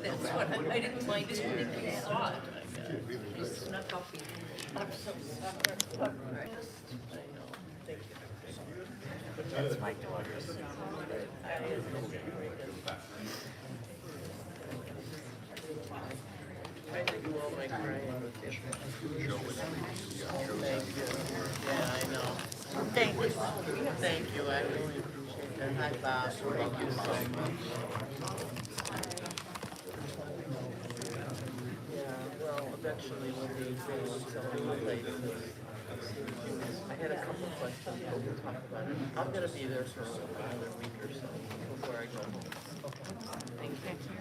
That's what, I didn't mind it when they saw it. I snuck up. I'm so sorry. I know, thank you. That's my daughter's. Trying to do all my crying with you. Thank you. Yeah, I know. Thank you. Thank you, I really appreciate that. Hi, Bob. Thank you so much. Yeah, well, eventually we'll be doing some new places. I had a couple of questions, but we'll talk about it. I'm gonna be there for another week or so before I go home. Thank you.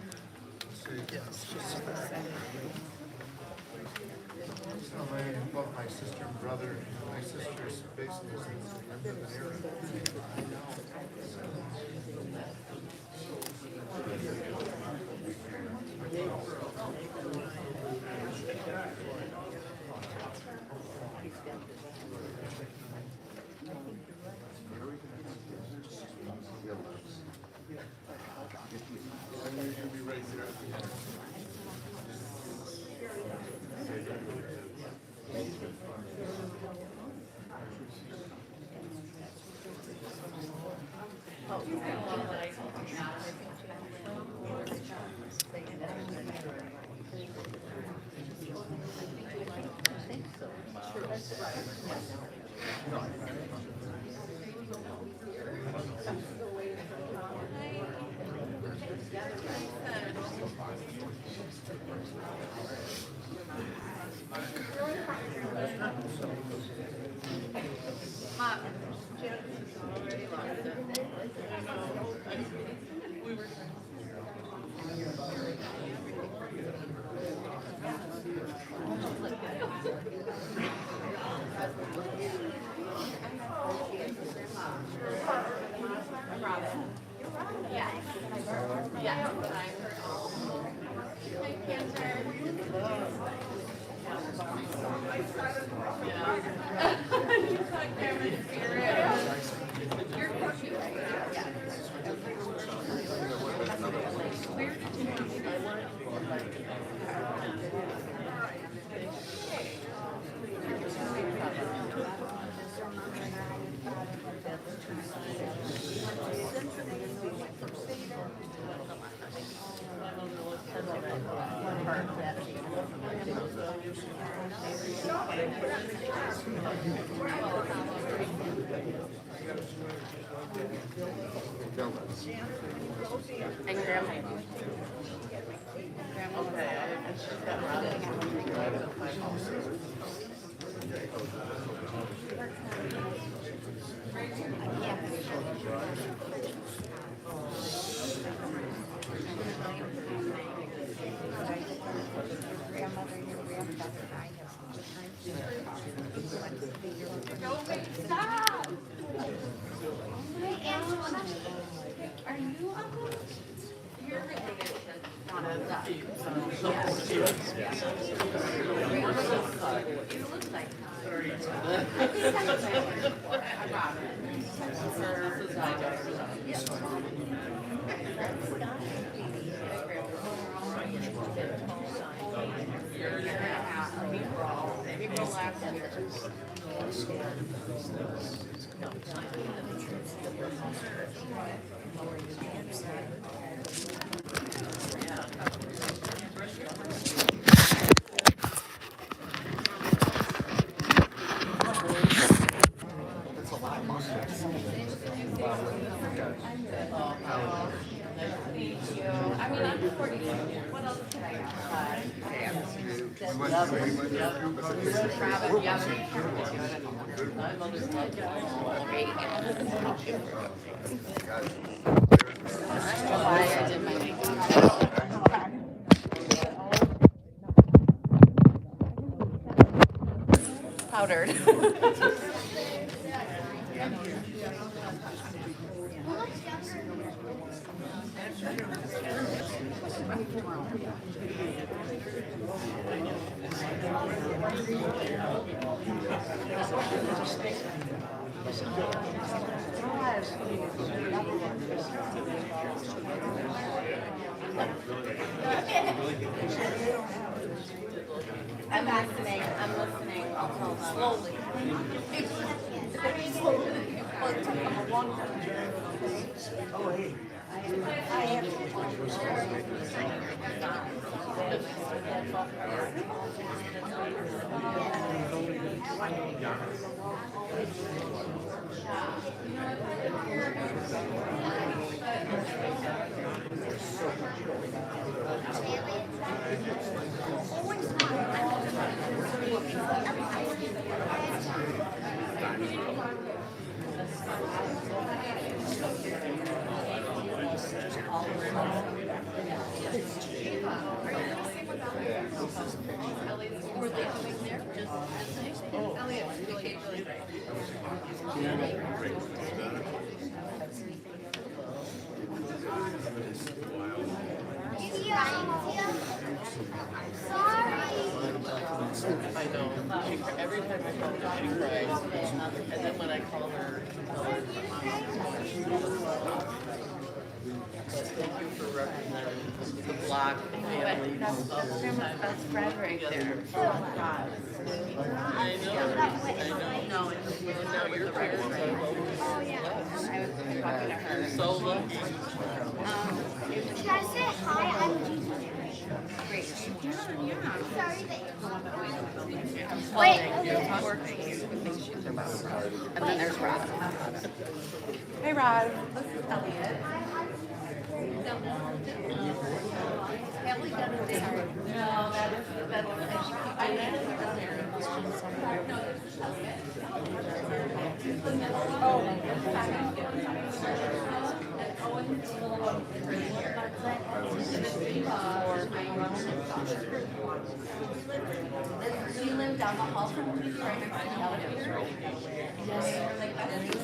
Both my sister and brother, my sister's basically end of an era. And Grandma. Okay, I should have Stop! Hey, Angela, are you Uncle? You're related to Donna. You look like I think that's I mean, I'm 40. What else can I powdered. I'm listening. I'm listening. I'll tell them. Slowly. Slowly. Well, it took them a long time. I have I know. Every time I call her, she cries. And then when I call her, thank you for representing the Block family. That's Fred right there. I know. No, it's And now you're pregnant. Oh, yeah. I was talking to her. So lucky. Can I say hi? I'm Gigi. Great. Sorry that Wait. And then there's Rod. Hey, Rod. This is Elliot. Kelly done it there. No, that's I met her down there. She lived down the hall from me, right next to the elevator. Yes. Like that's they did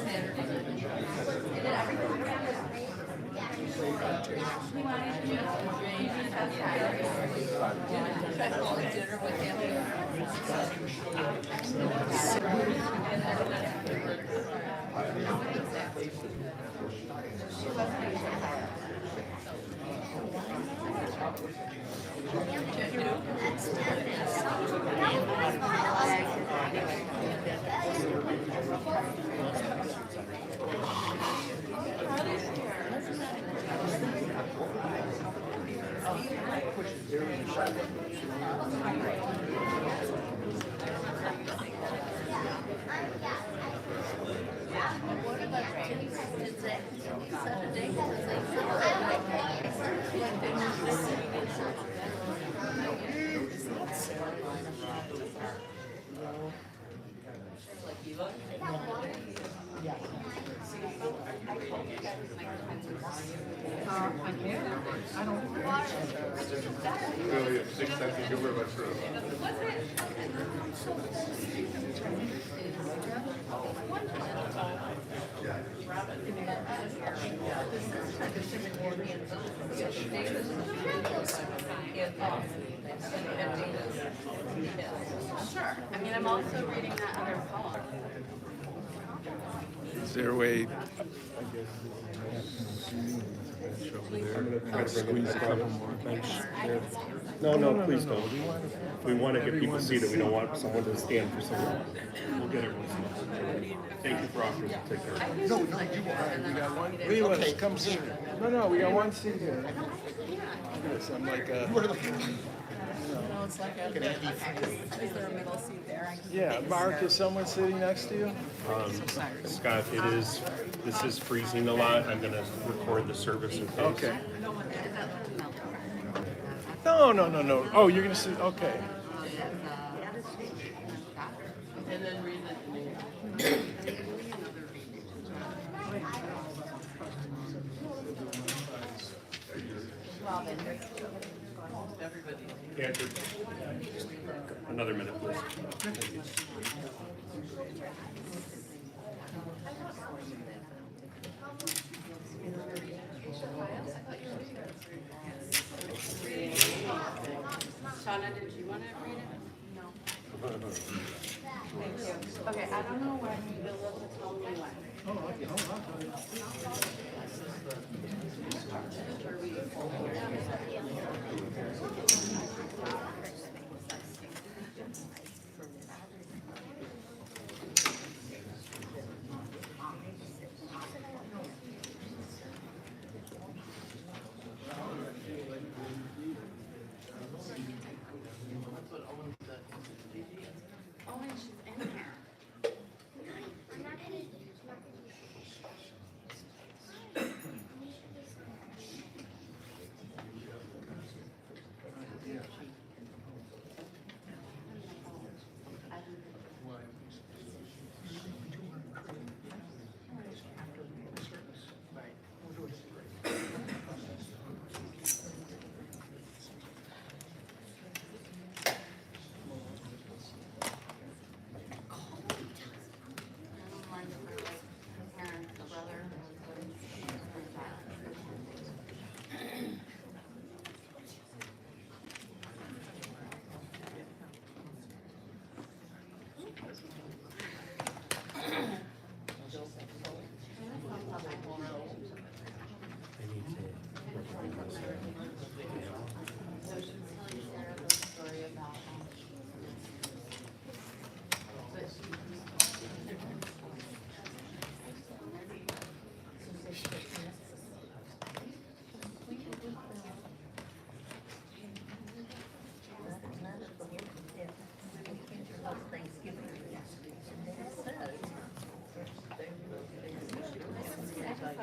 everything. We wanted to just dinner with him. Really, it's 6 cents. Thank you very much for Sure. I mean, I'm also reading that other poem. Is there a way? Squeeze a couple more bench there. No, please don't. We want to get people seated. We don't want someone to stand for someone. We'll get everyone seated. Thank you for offering to take care of it. No, you are. We got one. Leland, come sit. No, we got one seat here. Yes, I'm like No, it's like a, is there a middle seat there? yeah, Mark, is someone sitting next to you? Scott, this is freezing a lot. I'm going to record the service in case. Okay. No. Oh, you're gonna sit, okay. And then read it. Andrew, another minute, please. Shauna, did you want to read it? No. Thank you. Okay, I don't know when you'll be able to tell me when. Oh, okay.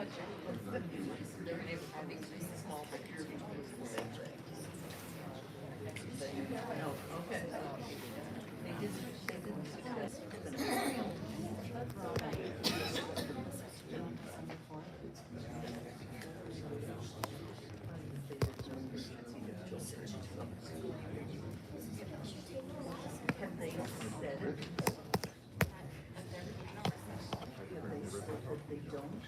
Okay. Have they said it? They don't?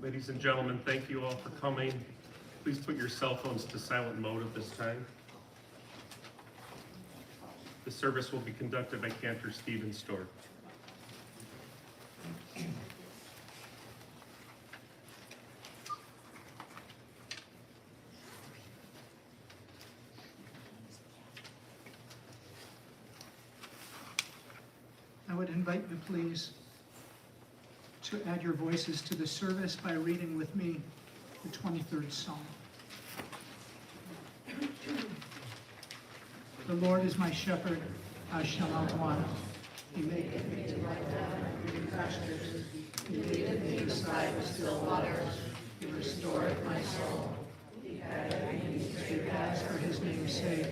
Ladies and gentlemen, thank you all for coming. Please put your cell phones to silent mode at this time. The service will be conducted by Cantor Stephen Stork. I would invite you, please, to add your voices to the service by reading with me the 23rd Psalm. The Lord is my shepherd, I shall not want. He maketh me to lie down in green pastures. He leadeth me beside the still waters. He restoreth my soul. He guideth me in straight paths for his name's sake.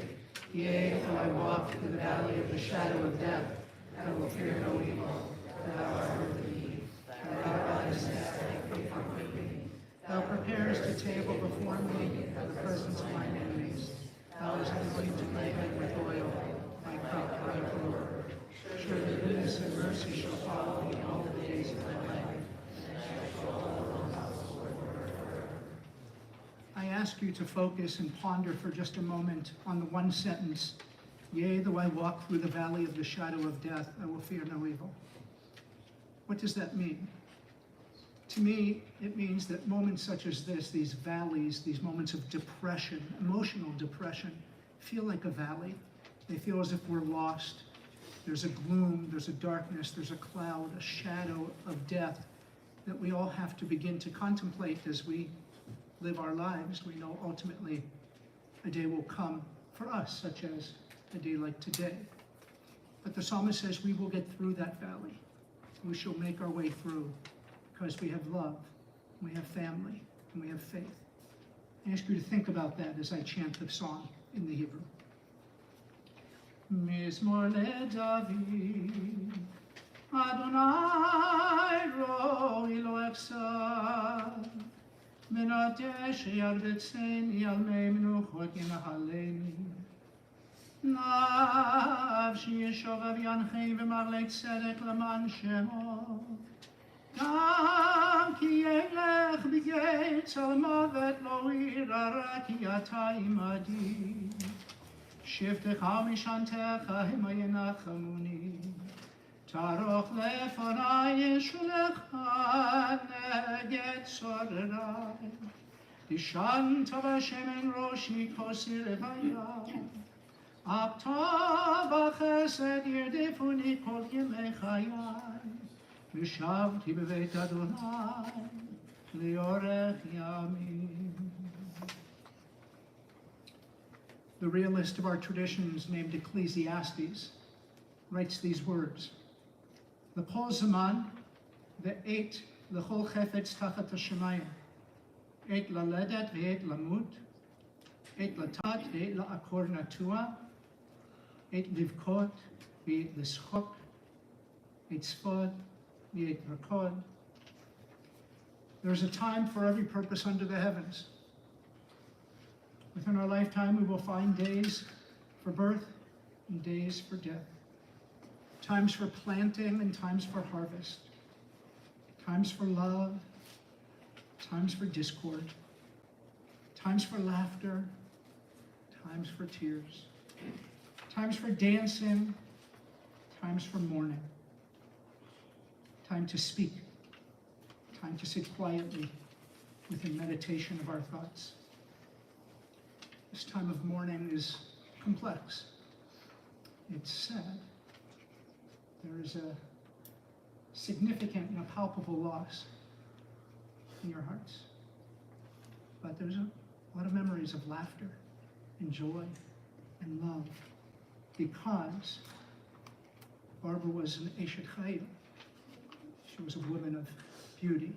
Yea, though I walk through the valley of the shadow of death, I will fear no evil, for thou art with me. Thy rod and staff they comfort me. Thou preparest a table before me in the presence of mine enemies. Thou hast anointed my head with oil, my cup runneth over. Surely goodness and mercy shall follow me all the days of my life, and I shall dwell in the house of the Lord forever. I ask you to focus and ponder for just a moment on the one sentence, yea, though I walk through the valley of the shadow of death, I will fear no evil. What does that mean? To me, it means that moments such as this, these valleys, these moments of depression, emotional depression, feel like a valley. They feel as if we're lost. There's a gloom, there's a darkness, there's a cloud, a shadow of death that we all have to begin to contemplate as we live our lives. We know ultimately a day will come for us, such as a day like today. But the psalmist says we will get through that valley. We shall make our way through because we have love, we have family, and we have faith. I ask you to think about that as I chant the song in the Hebrew. Mizmor leDavid, Adonai ro'i lo echsav, menadeh sheyarbetzeni al mei menuchot yinahaleni. Nafshi yeshovav yanchei v'marlei tzedek leman shemo. גם כי ילך בגיא צל מוות לא ירא כי אתה עמדי. שבטך ומשענתך המה ינחמוני. תערוך לפני ישולך נגד צוררי. תשענת בשמן ראשי כוסי לוויה. אתה בחסד ירדפוני כל ימי חיי. ושבתי בבית אדוני לאורך ימים. The realist of our traditions, named Ecclesiastes, writes these words: L'kol zaman ve'et l'chol chefetz tachat hashamayim, et laledet ve'et lamut, et latat ve'et la'akor natua, et livkot ve'et l'schok, et tzfod, et rakod. There's a time for every purpose under the heavens. Within our lifetime, we will find days for birth and days for death. Times for planting and times for harvest. Times for love, times for discord. Times for laughter, times for tears. Times for dancing, times for mourning. Time to speak, time to sit quietly within meditation of our thoughts. This time of mourning is complex. It's sad. There is a significant and a palpable loss in your hearts. But there's a lot of memories of laughter and joy and love, because Barbara was an Eshet Chayil. She was a woman of beauty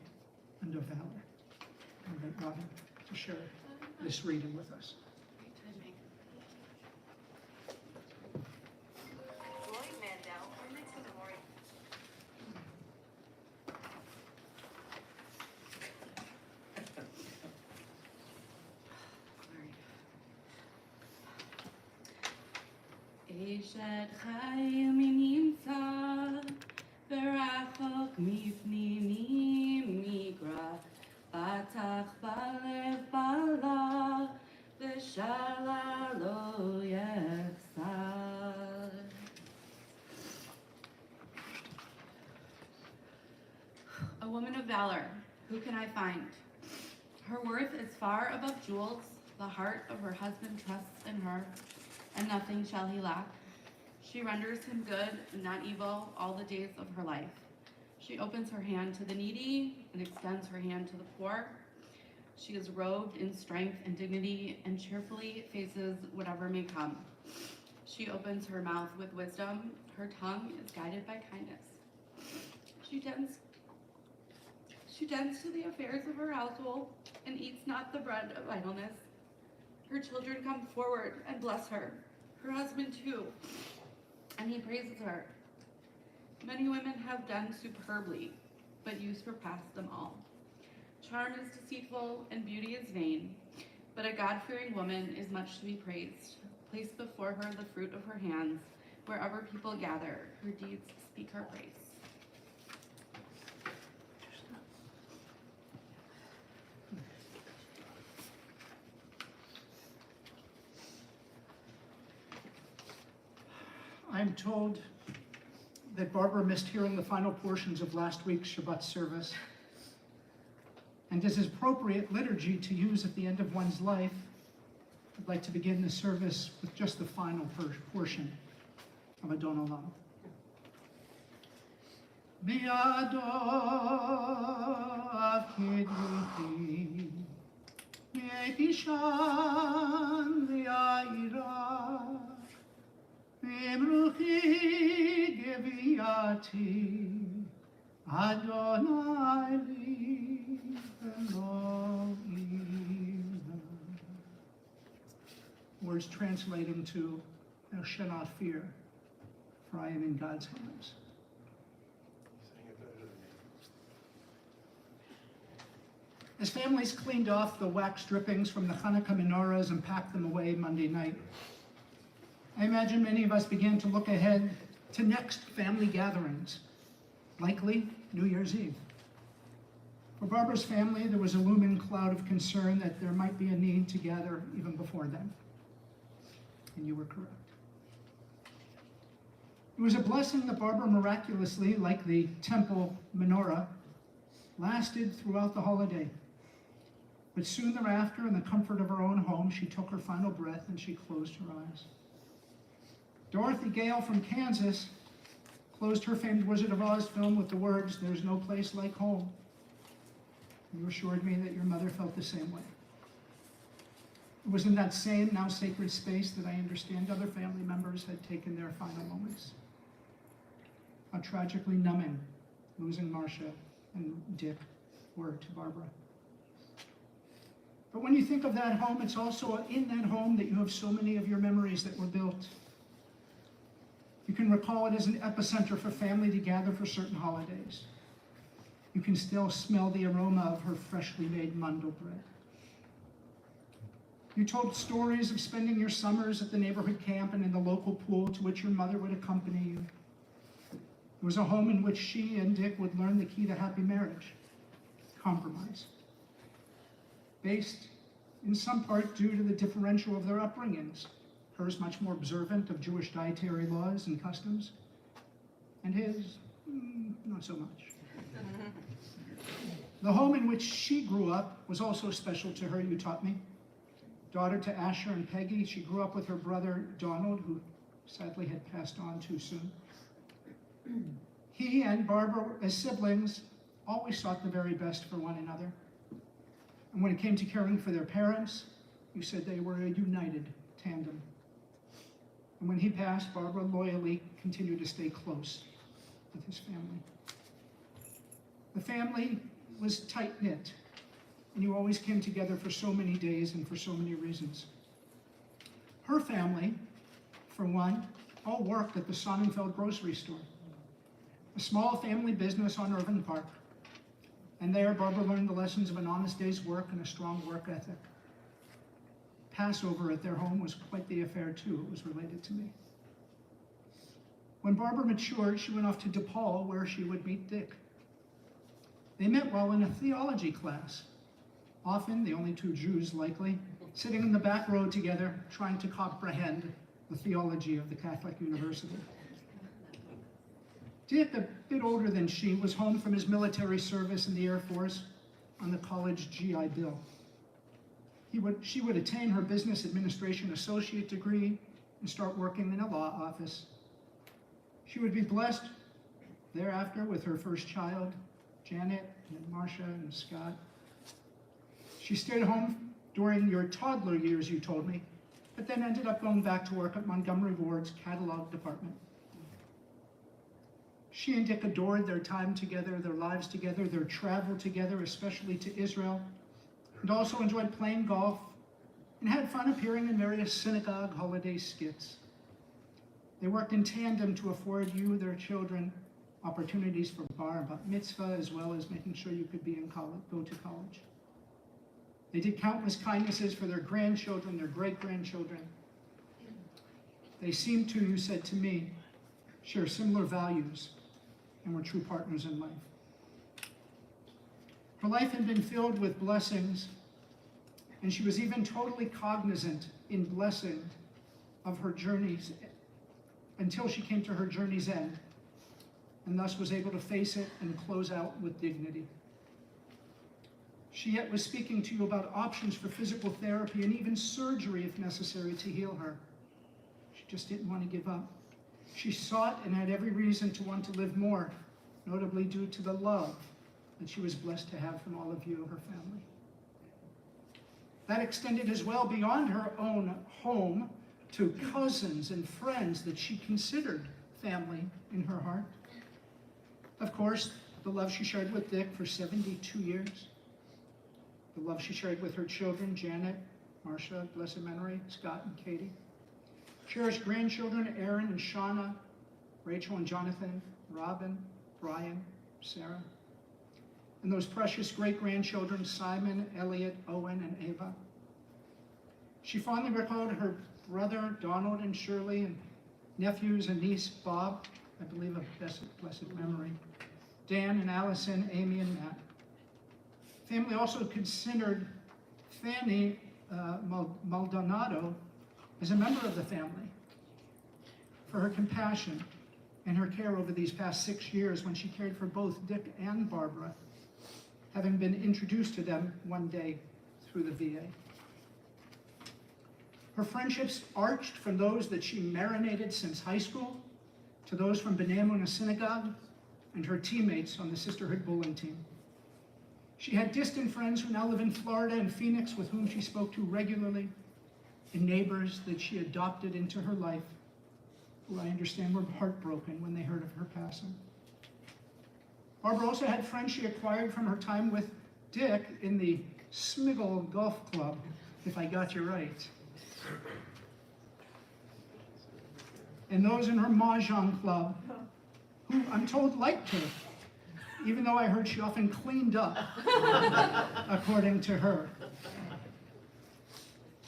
and of valor. I invite Robin to share this reading with us. אשת חיל מי נמצא, ורחוק מפנימי מגרע, פתח בלב בעלה, ושאלה לא יחסר. A woman of valor, who can I find? Her worth is far above jewels. The heart of her husband trusts in her, and nothing shall he lack. She renders him good and not evil all the days of her life. She opens her hand to the needy and extends her hand to the poor. She is robed in strength and dignity and cheerfully faces whatever may come. She opens her mouth with wisdom. Her tongue is guided by kindness. She tends to the affairs of her household and eats not the bread of idleness. Her children come forward and bless her, her husband too, and he praises her. Many women have done superbly, but you surpass them all. Charm is deceitful and beauty is vain, but a God-fearing woman is much to be praised. Place before her the fruit of her hands. Wherever people gather, her deeds speak her praise. I'm told that Barbara missed hearing the final portions of last week's Shabbat service. And as is appropriate liturgy to use at the end of one's life, I'd like to begin the service with just the final portion of Adon Olam. Biyado afkidruti, me'tishan v'ya'ira, V'imruchi geviati, Adonai li Elohim. Words translating to, thou shalt not fear, for I am in God's hands. As families cleaned off the wax drippings from the Hanukkah menorahs and packed them away Monday night, I imagine many of us began to look ahead to next family gatherings, likely New Year's Eve. For Barbara's family, there was a looming cloud of concern that there might be a need to gather even before then. And you were correct. It was a blessing that Barbara miraculously, like the temple menorah, lasted throughout the holiday. But soon thereafter, in the comfort of her own home, she took her final breath and she closed her eyes. Dorothy Gale from Kansas closed her famed Wizard of Oz film with the words, "There's no place like home." You assured me that your mother felt the same way. It was in that same, now sacred space that I understand other family members had taken their final moments. How tragically numbing losing Marcia and Dick were to Barbara. But when you think of that home, it's also in that home that you have so many of your memories that were built. You can recall it as an epicenter for family to gather for certain holidays. You can still smell the aroma of her freshly made mandel bread. You told stories of spending your summers at the neighborhood camp and in the local pool to which your mother would accompany you. It was a home in which she and Dick would learn the key to happy marriage: compromise. Based in some part due to the differential of their upbringings, hers much more observant of Jewish dietary laws and customs, and his, not so much. The home in which she grew up was also special to her, you taught me. Daughter to Asher and Peggy, she grew up with her brother Donald, who sadly had passed on too soon. He and Barbara, as siblings, always sought the very best for one another. And when it came to caring for their parents, you said they were a united tandem. And when he passed, Barbara loyally continued to stay close with his family. The family was tight-knit, and you always came together for so many days and for so many reasons. Her family, for one, all worked at the Sonnenfeld grocery store, a small family business on Irvin Park. And there, Barbara learned the lessons of an honest day's work and a strong work ethic. Passover at their home was quite the affair, too. It was related to me. When Barbara matured, she went off to DePaul, where she would meet Dick. They met while in a theology class, often the only two Jews likely, sitting in the back row together, trying to comprehend the theology of the Catholic University. Dick, a bit older than she, was home from his military service in the Air Force on the college GI Bill. She would attain her business administration associate degree and start working in a law office. She would be blessed thereafter with her first child, Janet, and Marcia and Scott. She stayed home during your toddler years, you told me, but then ended up going back to work at Montgomery Ward's catalog department. She and Dick adored their time together, their lives together, their travel together, especially to Israel, and also enjoyed playing golf and had fun appearing in various synagogue holiday skits. They worked in tandem to afford you, their children, opportunities for bar and bat mitzvah, as well as making sure you could be in college, go to college. They did countless kindnesses for their grandchildren, their great-grandchildren. They seemed to, you said to me, share similar values and were true partners in life. Her life had been filled with blessings, and she was even totally cognizant in blessing of her journeys until she came to her journey's end, and thus was able to face it and close out with dignity. She yet was speaking to you about options for physical therapy and even surgery if necessary to heal her. She just didn't want to give up. She sought and had every reason to want to live more, notably due to the love that she was blessed to have from all of you, her family. That extended as well beyond her own home to cousins and friends that she considered family in her heart. Of course, the love she shared with Dick for 72 years, the love she shared with her children, Janet, Marcia, blessed memory, Scott and Katie. Cherished grandchildren, Aaron and Shauna, Rachel and Jonathan, Robin, Brian, Sarah. And those precious great-grandchildren, Simon, Elliot, Owen, and Ava. She fondly recalled her brother, Donald and Shirley, and nephews and niece, Bob, I believe of blessed memory, Dan and Allison, Amy and Matt. Family also considered Fanny Maldonado as a member of the family for her compassion and her care over these past 6 years when she cared for both Dick and Barbara, having been introduced to them one day through the VA. Her friendships arched from those that she marinated since high school to those from B'nai Emunah Synagogue and her teammates on the Sisterhood bowling team. She had distant friends who now live in Florida and Phoenix with whom she spoke to regularly, and neighbors that she adopted into her life, who I understand were heartbroken when they heard of her passing. Barbara also had friends she acquired from her time with Dick in the Smiggle Golf Club, if I got you right. and those in her mahjong club, who I'm told liked her, even though I heard she often cleaned up, according to her.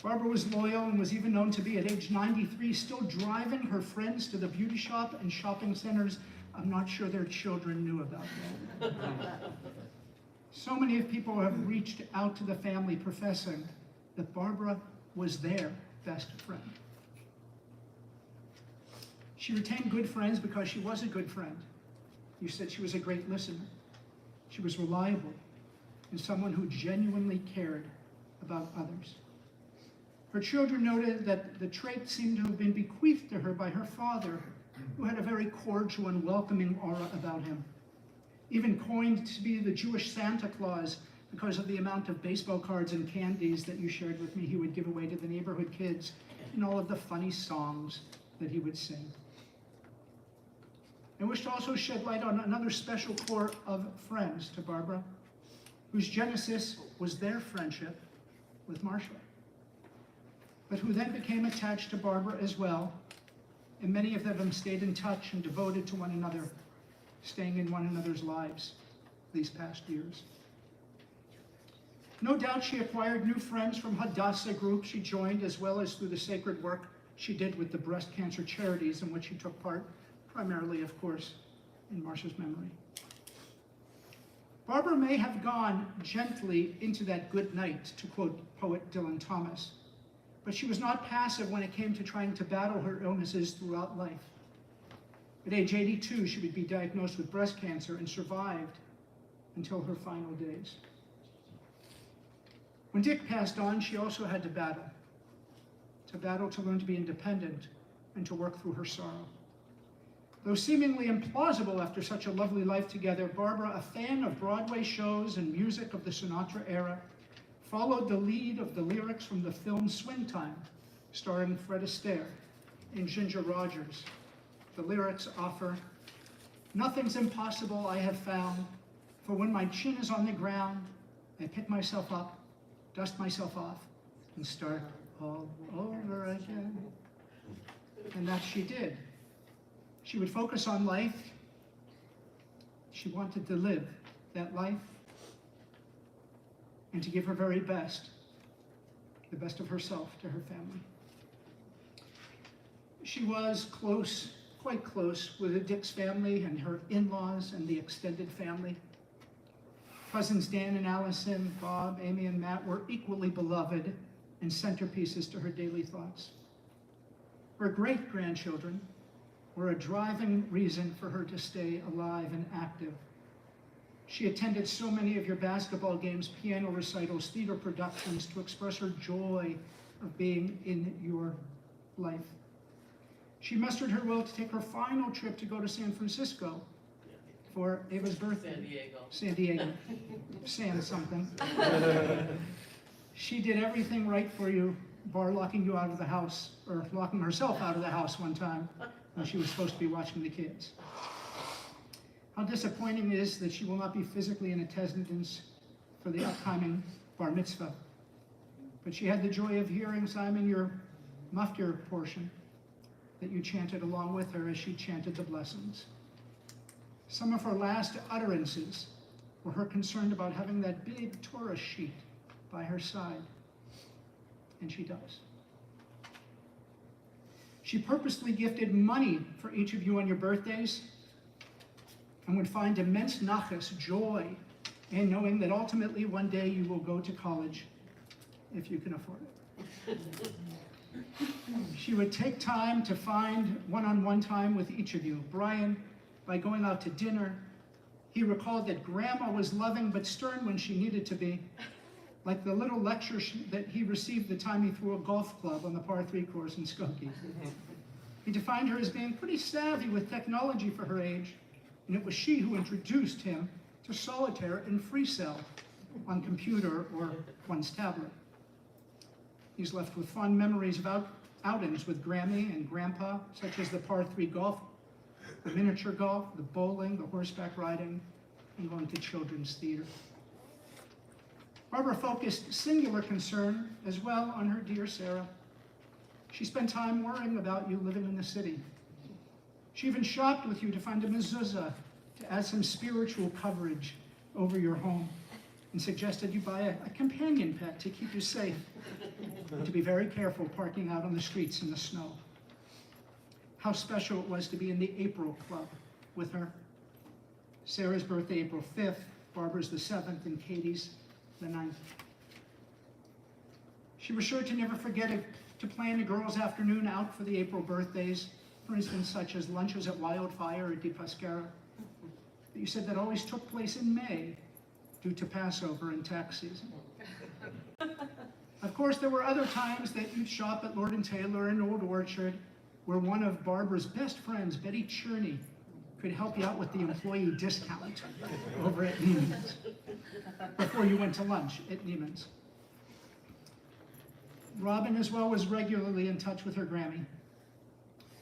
Barbara was loyal and was even known to be, at age 93, still driving her friends to the beauty shop and shopping centers I'm not sure their children knew about that. So many of people have reached out to the family professing that Barbara was their best friend. She retained good friends because she was a good friend. You said she was a great listener. She was reliable and someone who genuinely cared about others. Her children noted that the trait seemed to have been bequeathed to her by her father, who had a very cordial and welcoming aura about him. Even coined to be the Jewish Santa Claus because of the amount of baseball cards and candies that you shared with me he would give away to the neighborhood kids and all of the funny songs that he would sing. I wish to also shed light on another special core of friends to Barbara, whose genesis was their friendship with Marcia, but who then became attached to Barbara as well, and many of them stayed in touch and devoted to one another, staying in one another's lives these past years. No doubt she acquired new friends from Hadassah group she joined, as well as through the sacred work she did with the breast cancer charities in which she took part, primarily, of course, in Marcia's memory. Barbara may have gone gently into that good night, to quote poet Dylan Thomas, but she was not passive when it came to trying to battle her illnesses throughout life. At age 82, she would be diagnosed with breast cancer and survived until her final days. When Dick passed on, she also had to battle to learn to be independent and to work through her sorrow. Though seemingly implausible after such a lovely life together, Barbara, a fan of Broadway shows and music of the Sinatra era, followed the lead of the lyrics from the film Swing Time, starring Fred Astaire and Ginger Rogers. The lyrics offer, "Nothing's impossible I have found, for when my chin is on the ground, I pick myself up, dust myself off, and start all over again." And that she did. She would focus on life. She wanted to live that life and to give her very best, the best of herself, to her family. She was close, quite close, with Dick's family and her in-laws and the extended family. Cousins Dan and Allison, Bob, Amy, and Matt were equally beloved and centerpieces to her daily thoughts. Her great-grandchildren were a driving reason for her to stay alive and active. She attended so many of your basketball games, piano recitals, theater productions to express her joy of being in your life. She mustered her will to take her final trip to go to San Francisco for Ava's birthday. San Diego. San something. She did everything right for you, bar locking you out of the house, or locking herself out of the house one time when she was supposed to be watching the kids. How disappointing it is that she will not be physically in attendance for the upcoming bar mitzvah. But she had the joy of hearing, Simon, your muftir portion that you chanted along with her as she chanted the blessings. Some of her last utterances were her concern about having that big Torah sheet by her side, and she does. She purposely gifted money for each of you on your birthdays and would find immense nachas, joy, in knowing that ultimately one day you will go to college if you can afford it. She would take time to find one-on-one time with each of you. Brian, by going out to dinner, he recalled that Grandma was loving but stern when she needed to be, like the little lecture that he received the time he threw a golf club on the par 3 course in Skokie. He defined her as being pretty savvy with technology for her age, and it was she who introduced him to solitaire and free cell on computer or one's tablet. He's left with fond memories of outings with Grammy and Grandpa, such as the par 3 golf, the miniature golf, the bowling, the horseback riding, and going to children's theater. Barbara focused singular concern as well on her dear Sarah. She spent time worrying about you living in the city, She even shopped with you to find a mezuzah to add some spiritual coverage over your home, and suggested you buy a companion pet to keep you safe, and to be very careful parking out on the streets in the snow. How special it was to be in the April Club with her. Sarah's birthday, April 5th, Barbara's the 7th, and Katie's the 9th. She was sure to never forget to plan a girls' afternoon out for the April birthdays, for instance, such as lunches at Wildfire or Di Pascara. But you said that always took place in May due to Passover and tax season. Of course, there were other times that you'd shop at Lord & Taylor in Old Orchard, where one of Barbara's best friends, Betty Cherney, could help you out with the employee discount over at Neiman's before you went to lunch at Neiman's. Robin, as well, was regularly in touch with her Grammy.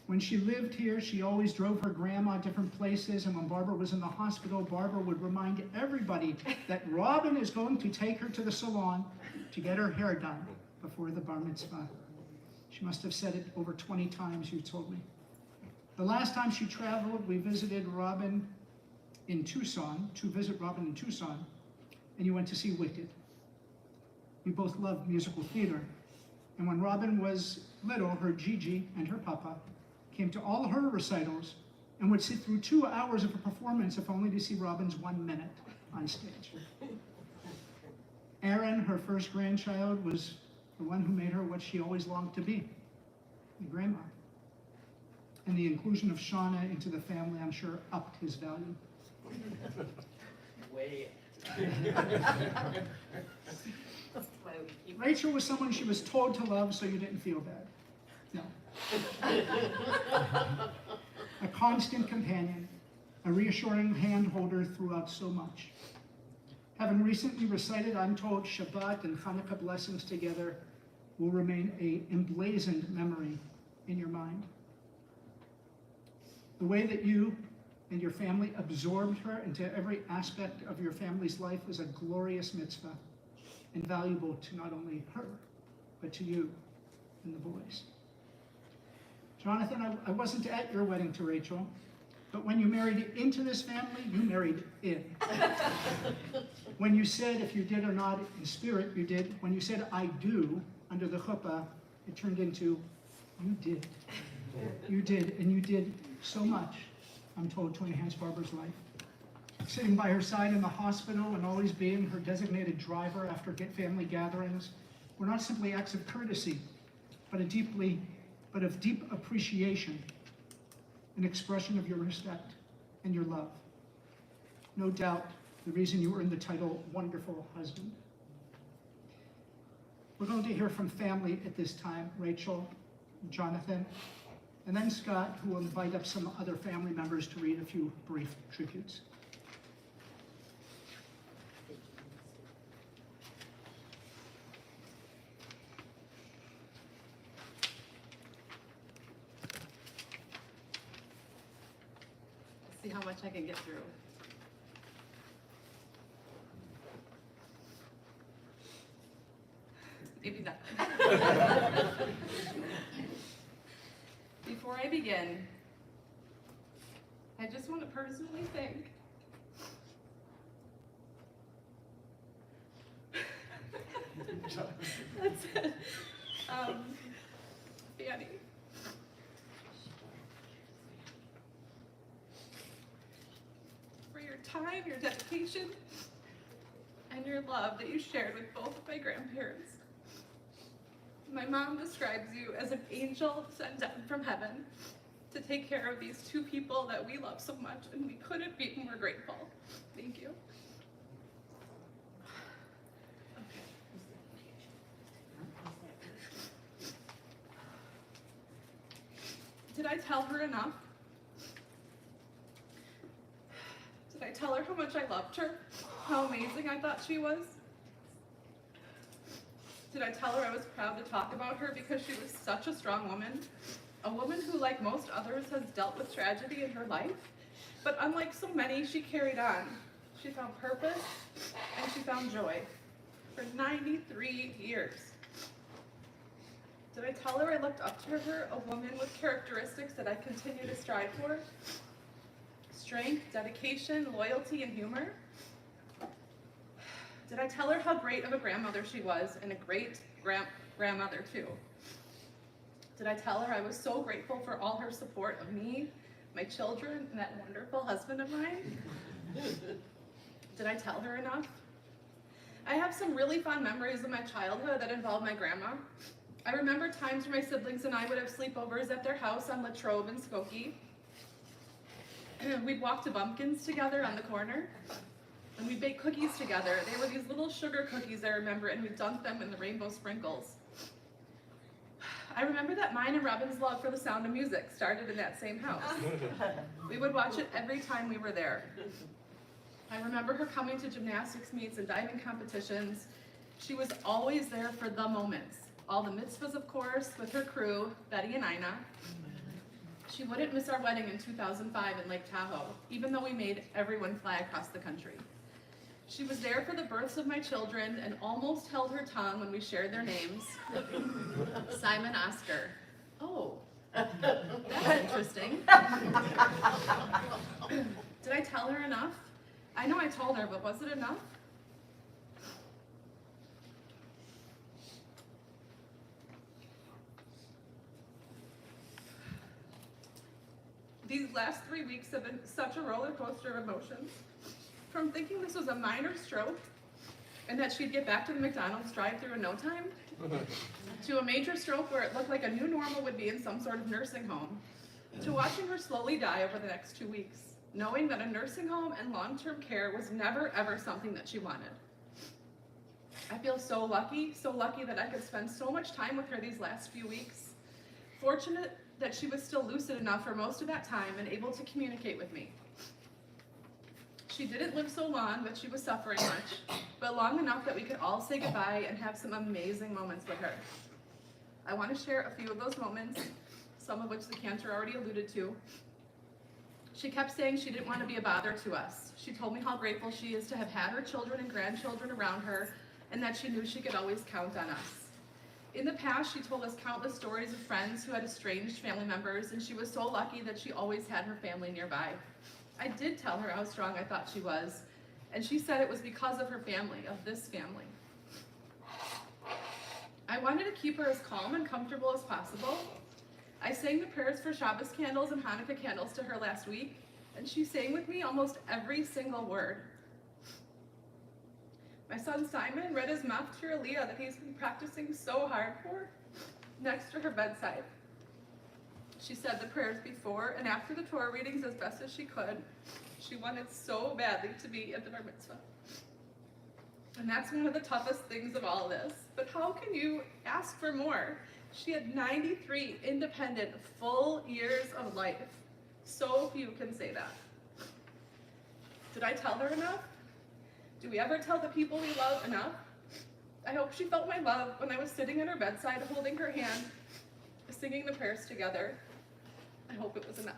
When she lived here, she always drove her grandma different places, and when Barbara was in the hospital, Barbara would remind everybody that Robin is going to take her to the salon to get her hair done before the bar mitzvah. She must have said it over 20 times, you told me. The last time she traveled, we visited Robin in Tucson, and you went to see Wicked. You both loved musical theater, and when Robin was little, her Gigi and her papa came to all her recitals and would sit through 2 hours of a performance if only to see Robin's 1 minute on stage. Erin, her first grandchild, was the one who made her what she always longed to be, a grandma. And the inclusion of Shauna into the family, I'm sure, upped his value. Way. Rachel was someone she was told to love, so you didn't feel bad. No. A constant companion, a reassuring hand holder throughout so much. Having recently recited, I'm told, Shabbat and Hanukkah blessings together will remain a emblazoned memory in your mind. The way that you and your family absorbed her into every aspect of your family's life is a glorious mitzvah, and valuable to not only her, but to you and the boys. Jonathan, I wasn't at your wedding to Rachel, but when you married into this family, you married in. When you said if you did or not in spirit, you did. When you said I do under the chuppah, it turned into you did. You did, and you did so much, I'm told, to enhance Barbara's life. Sitting by her side in the hospital and always being her designated driver after family gatherings were not simply acts of courtesy, but of deep appreciation, an expression of your respect and your love. No doubt the reason you earned the title Wonderful Husband. We're going to hear from family at this time, Rachel, Jonathan, and then Scott, who will invite up some other family members to read a few brief tributes. See how much I can get through. Maybe not. Before I begin, I just want to personally thank that's it. Fanny. For your time, your dedication, and your love that you shared with both of my grandparents. My mom describes you as an angel sent down from heaven to take care of these two people that we love so much, and we couldn't be more grateful. Thank you. Did I tell her enough? Did I tell her how much I loved her? How amazing I thought she was? Did I tell her I was proud to talk about her because she was such a strong woman? A woman who, like most others, has dealt with tragedy in her life. But unlike so many, she carried on. She found purpose and she found joy for 93 years. Did I tell her I looked up to her, a woman with characteristics that I continue to strive for? Strength, dedication, loyalty, and humor? Did I tell her how great of a grandmother she was, and a great grandmother too? Did I tell her I was so grateful for all her support of me, my children, and that wonderful husband of mine? Did I tell her enough? I have some really fond memories of my childhood that involve my grandma. I remember times where my siblings and I would have sleepovers at their house on Latrobe and Skokie. We'd walk to Bumpkins together on the corner, and we'd bake cookies together. They were these little sugar cookies, I remember, and we'd dunk them in the rainbow sprinkles. I remember that mine and Robin's love for The Sound of Music started in that same house. We would watch it every time we were there. I remember her coming to gymnastics meets and diving competitions. She was always there for the moments. All the mitzvahs, of course, with her crew, Betty and Ina. She wouldn't miss our wedding in 2005 in Lake Tahoe, even though we made everyone fly across the country. She was there for the births of my children and almost held her tongue when we shared their names. Simon Oscar. Oh, that's interesting. Did I tell her enough? I know I told her, but was it enough? These last 3 weeks have been such a roller coaster of emotions. From thinking this was a minor stroke and that she'd get back to the McDonald's drive-thru in no time, to a major stroke where it looked like a new normal would be in some sort of nursing home, to watching her slowly die over the next 2 weeks, knowing that a nursing home and long-term care was never ever something that she wanted. I feel so lucky that I could spend so much time with her these last few weeks. Fortunate that she was still lucid enough for most of that time and able to communicate with me. She didn't live so long that she was suffering much, but long enough that we could all say goodbye and have some amazing moments with her. I want to share a few of those moments, some of which the cantor already alluded to. She kept saying she didn't want to be a bother to us. She told me how grateful she is to have had her children and grandchildren around her, and that she knew she could always count on us. In the past, she told us countless stories of friends who had estranged family members, and she was so lucky that she always had her family nearby. I did tell her how strong I thought she was, and she said it was because of her family, of this family. I wanted to keep her as calm and comfortable as possible. I sang the prayers for Shabbos candles and Hanukkah candles to her last week, and she sang with me almost every single word. My son Simon read his Maftir Aliyah that he's been practicing so hard for next to her bedside. She said the prayers before and after the Torah readings as best as she could. She wanted so badly to be at the bar mitzvah. And that's one of the toughest things of all this. But how can you ask for more? She had 93 independent, full years of life. So few can say that. Did I tell her enough? Do we ever tell the people we love enough? I hope she felt my love when I was sitting at her bedside holding her hand, singing the prayers together. I hope it was enough.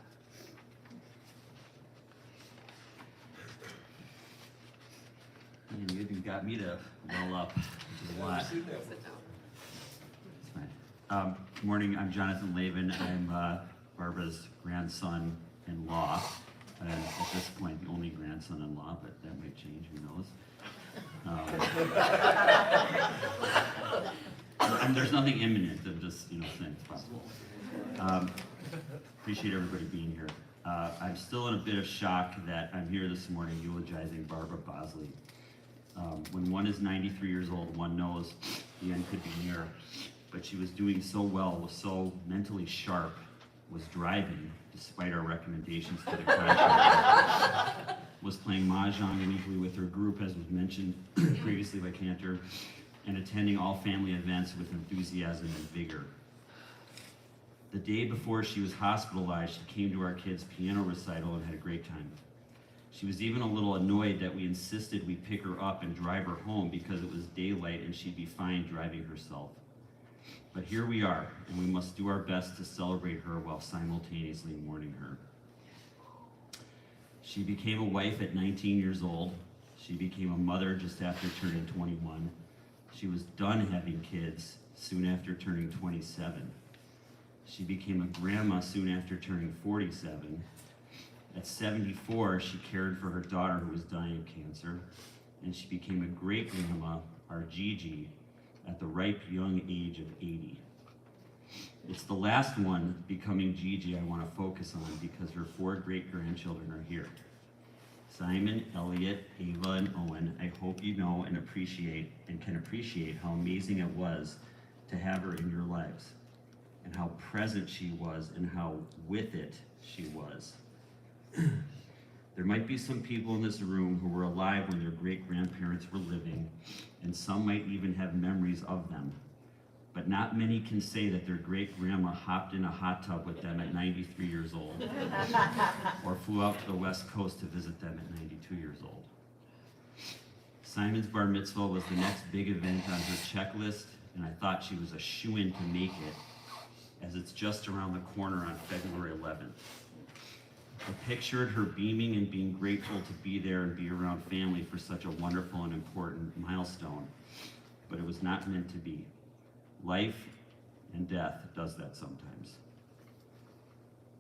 You even got me to well up, which is a lot. Sit down. It's fine. Good morning, I'm Jonathan Lavin. I'm Barbara's grandson-in-law. And at this point, the only grandson-in-law, but that might change, who knows. And there's nothing imminent, I'm just, saying it's possible. Appreciate everybody being here. I'm still in a bit of shock that I'm here this morning eulogizing Barbara Bosley. When one is 93 years old, one knows the end could be near, but she was doing so well, was so mentally sharp, was driving, despite our recommendations to the contrary, was playing mahjong unequally with her group, as was mentioned previously by Cantor, and attending all family events with enthusiasm and vigor. The day before she was hospitalized, she came to our kids' piano recital and had a great time. She was even a little annoyed that we insisted we pick her up and drive her home because it was daylight and she'd be fine driving herself. But here we are, and we must do our best to celebrate her while simultaneously mourning her. She became a wife at 19 years old. She became a mother just after turning 21. She was done having kids soon after turning 27. She became a grandma soon after turning 47. At 74, she cared for her daughter who was dying of cancer, and she became a great-grandma, our Gigi, at the ripe young age of 80. It's the last one, becoming Gigi, I want to focus on because her 4 great-grandchildren are here. Simon, Elliot, Ava, and Owen, I hope you know and can appreciate how amazing it was to have her in your lives, and how present she was and how with it she was. There might be some people in this room who were alive when their great-grandparents were living, and some might even have memories of them. But not many can say that their great-grandma hopped in a hot tub with them at 93 years old, or flew out to the West Coast to visit them at 92 years old. Simon's bar mitzvah was the next big event on her checklist, and I thought she was a shoo-in to make it, as it's just around the corner on February 11th. I pictured her beaming and being grateful to be there and be around family for such a wonderful and important milestone, but it was not meant to be. Life and death does that sometimes.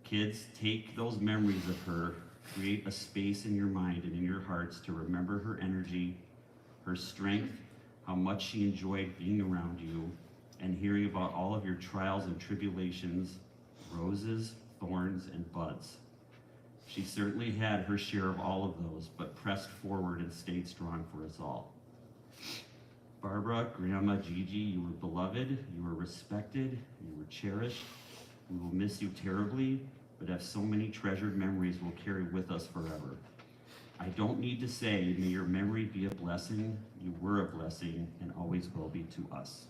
Kids, take those memories of her, create a space in your mind and in your hearts to remember her energy, her strength, how much she enjoyed being around you, and hearing about all of your trials and tribulations, roses, thorns, and buds. She certainly had her share of all of those, but pressed forward and stayed strong for us all. Barbara, Grandma, Gigi, you were beloved, you were respected, you were cherished. We will miss you terribly, but have so many treasured memories we'll carry with us forever. I don't need to say, may your memory be a blessing. You were a blessing and always will be to us.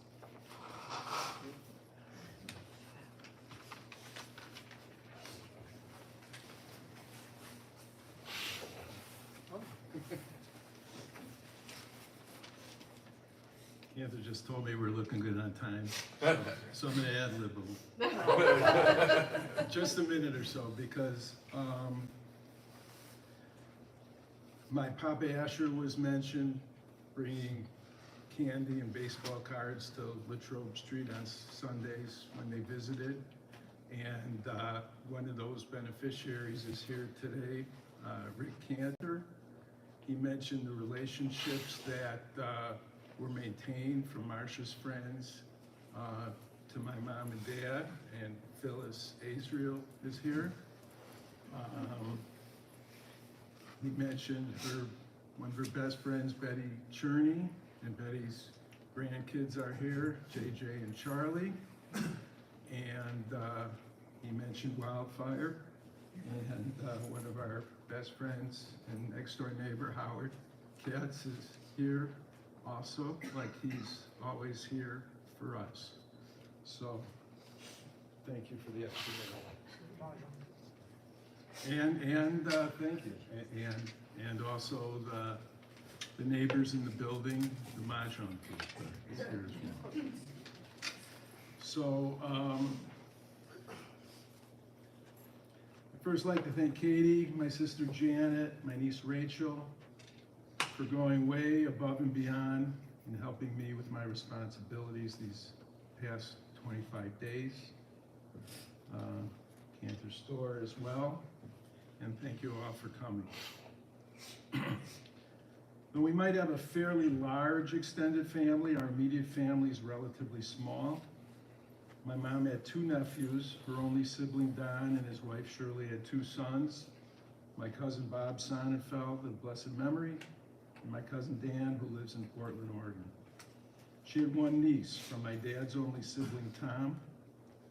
Cantor just told me we're looking good on time, so I'm gonna ad-lib a little. Just a minute or so, because my Papa Asher was mentioned, bringing candy and baseball cards to Latrobe Street on Sundays when they visited. And one of those beneficiaries is here today, Rick Cantor. He mentioned the relationships that were maintained from Marcia's friends to my mom and dad, and Phyllis Azriel is here. He mentioned one of her best friends, Betty Cherney, and Betty's grandkids are here, JJ and Charlie. And he mentioned Wildfire, and one of our best friends and next door neighbor, Howard Katz, is here also, like he's always here for us. So, thank you for the extra minute. And thank you. And also the neighbors in the building, the Mahjong group is here as well. So, I'd first like to thank Katie, my sister Janet, my niece Rachel, for going way above and beyond and helping me with my responsibilities these past 25 days. Cantor Store as well, and thank you all for coming. Though we might have a fairly large extended family, our immediate family is relatively small. My mom had 2 nephews, her only sibling Don and his wife Shirley had 2 sons. My cousin Bob Sonnenfeld of blessed memory, and my cousin Dan, who lives in Portland, Oregon. She had 1 niece from my dad's only sibling, Tom,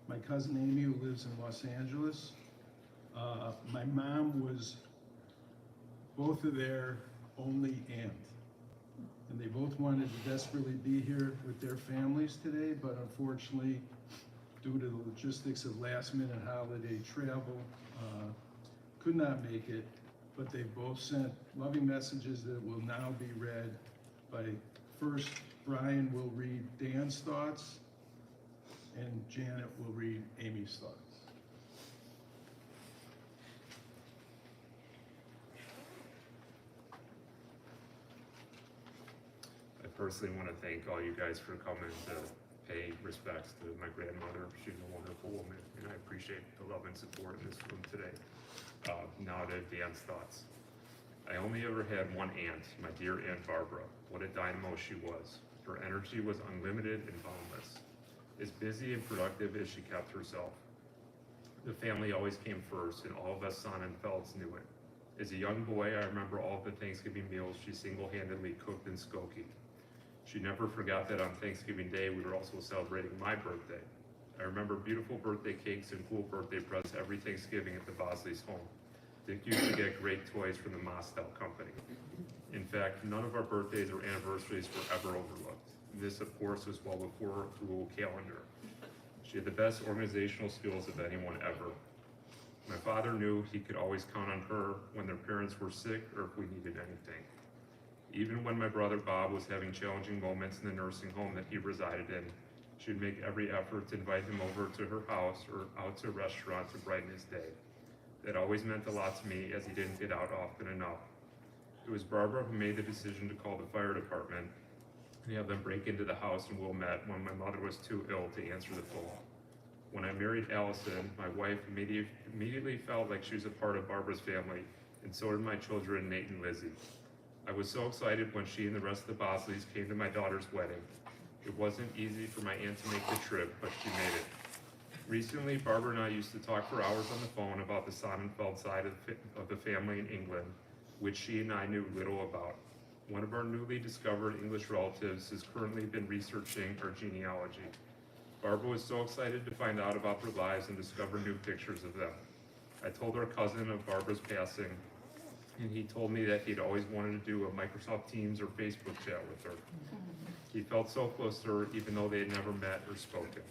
my cousin Amy, who lives in Los Angeles. My mom was both of their only aunt, and they both wanted to desperately be here with their families today, but unfortunately, due to the logistics of last-minute holiday travel, could not make it. But they both sent loving messages that will now be read by, first, Brian will read Dan's thoughts, and Janet will read Amy's thoughts. I personally want to thank all you guys for coming to pay respects to my grandmother. She's a wonderful woman, and I appreciate the love and support in this room today. Now to Dan's thoughts. I only ever had one aunt, my dear Aunt Barbara. What a dynamo she was. Her energy was unlimited and boundless. As busy and productive as she kept herself. The family always came first, and all of us Sonnenfelds knew it. As a young boy, I remember all the Thanksgiving meals she single-handedly cooked in Skokie. She never forgot that on Thanksgiving Day, we were also celebrating my birthday. I remember beautiful birthday cakes and cool birthday presents every Thanksgiving at the Bosley's home. Dick used to get great toys from the Mostel Company. In fact, none of our birthdays or anniversaries were ever overlooked. This, of course, was well before a Google Calendar. She had the best organizational skills of anyone ever. My father knew he could always count on her when their parents were sick or if we needed anything. Even when my brother Bob was having challenging moments in the nursing home that he resided in, she would make every effort to invite him over to her house or out to a restaurant to brighten his day. That always meant a lot to me as he didn't get out often enough. It was Barbara who made the decision to call the fire department and have them break into the house in Wilmette when my mother was too ill to answer the phone. When I married Allison, my wife immediately felt like she was a part of Barbara's family, and so did my children, Nate and Lizzie. I was so excited when she and the rest of the Bosleys came to my daughter's wedding. It wasn't easy for my aunt to make the trip, but she made it. Recently, Barbara and I used to talk for hours on the phone about the Sonnenfeld side of the family in England, which she and I knew little about. One of our newly discovered English relatives has currently been researching our genealogy. Barbara was so excited to find out about their lives and discover new pictures of them. I told our cousin of Barbara's passing, and he told me that he'd always wanted to do a Microsoft Teams or Facebook chat with her. He felt so close to her, even though they had never met or spoken.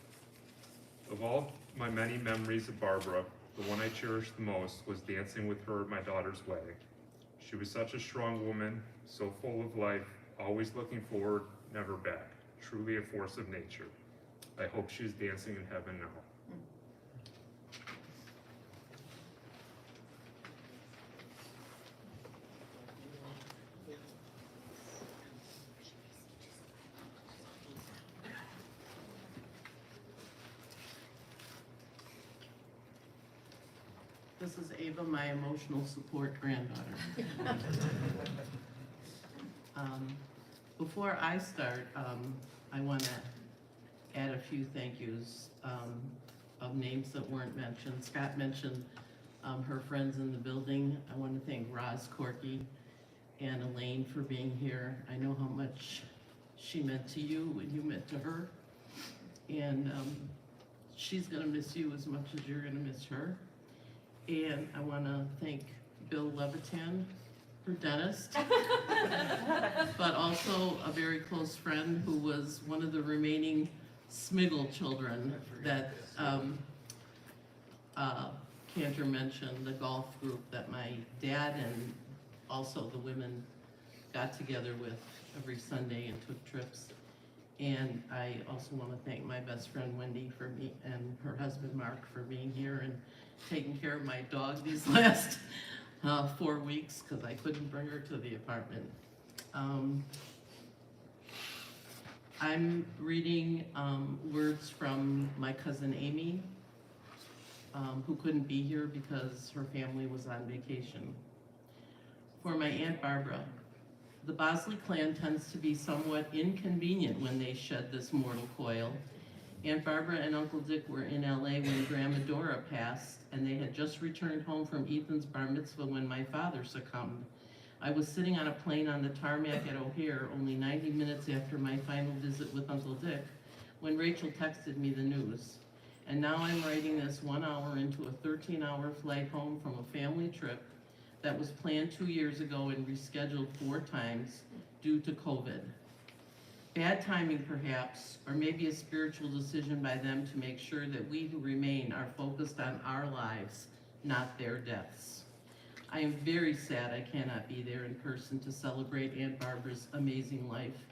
Of all my many memories of Barbara, the one I cherished the most was dancing with her at my daughter's wedding. She was such a strong woman, so full of life, always looking forward, never back. Truly a force of nature. I hope she's dancing in heaven now. This is Ava, my emotional support granddaughter. Before I start, I want to add a few thank yous of names that weren't mentioned. Scott mentioned her friends in the building. I want to thank Roz Corky and Elaine for being here. I know how much she meant to you and you meant to her. And she's going to miss you as much as you're going to miss her. And I want to thank Bill Levitan, her dentist, but also a very close friend who was one of the remaining Smiggle children that Cantor mentioned, the golf group that my dad and also the women got together with every Sunday and took trips. And I also want to thank my best friend Wendy for me and her husband Mark for being here and taking care of my dog these last 4 weeks because I couldn't bring her to the apartment. I'm reading words from my cousin Amy, who couldn't be here because her family was on vacation. For my Aunt Barbara, the Bosley clan tends to be somewhat inconvenient when they shed this mortal coil. Aunt Barbara and Uncle Dick were in LA when Grandma Dora passed, and they had just returned home from Ethan's bar mitzvah when my father succumbed. I was sitting on a plane on the tarmac at O'Hare only 90 minutes after my final visit with Uncle Dick when Rachel texted me the news. And now I'm writing this 1 hour into a 13-hour flight home from a family trip that was planned 2 years ago and rescheduled 4 times due to COVID. Bad timing perhaps, or maybe a spiritual decision by them to make sure that we who remain are focused on our lives, not their deaths. I am very sad I cannot be there in person to celebrate Aunt Barbara's amazing life,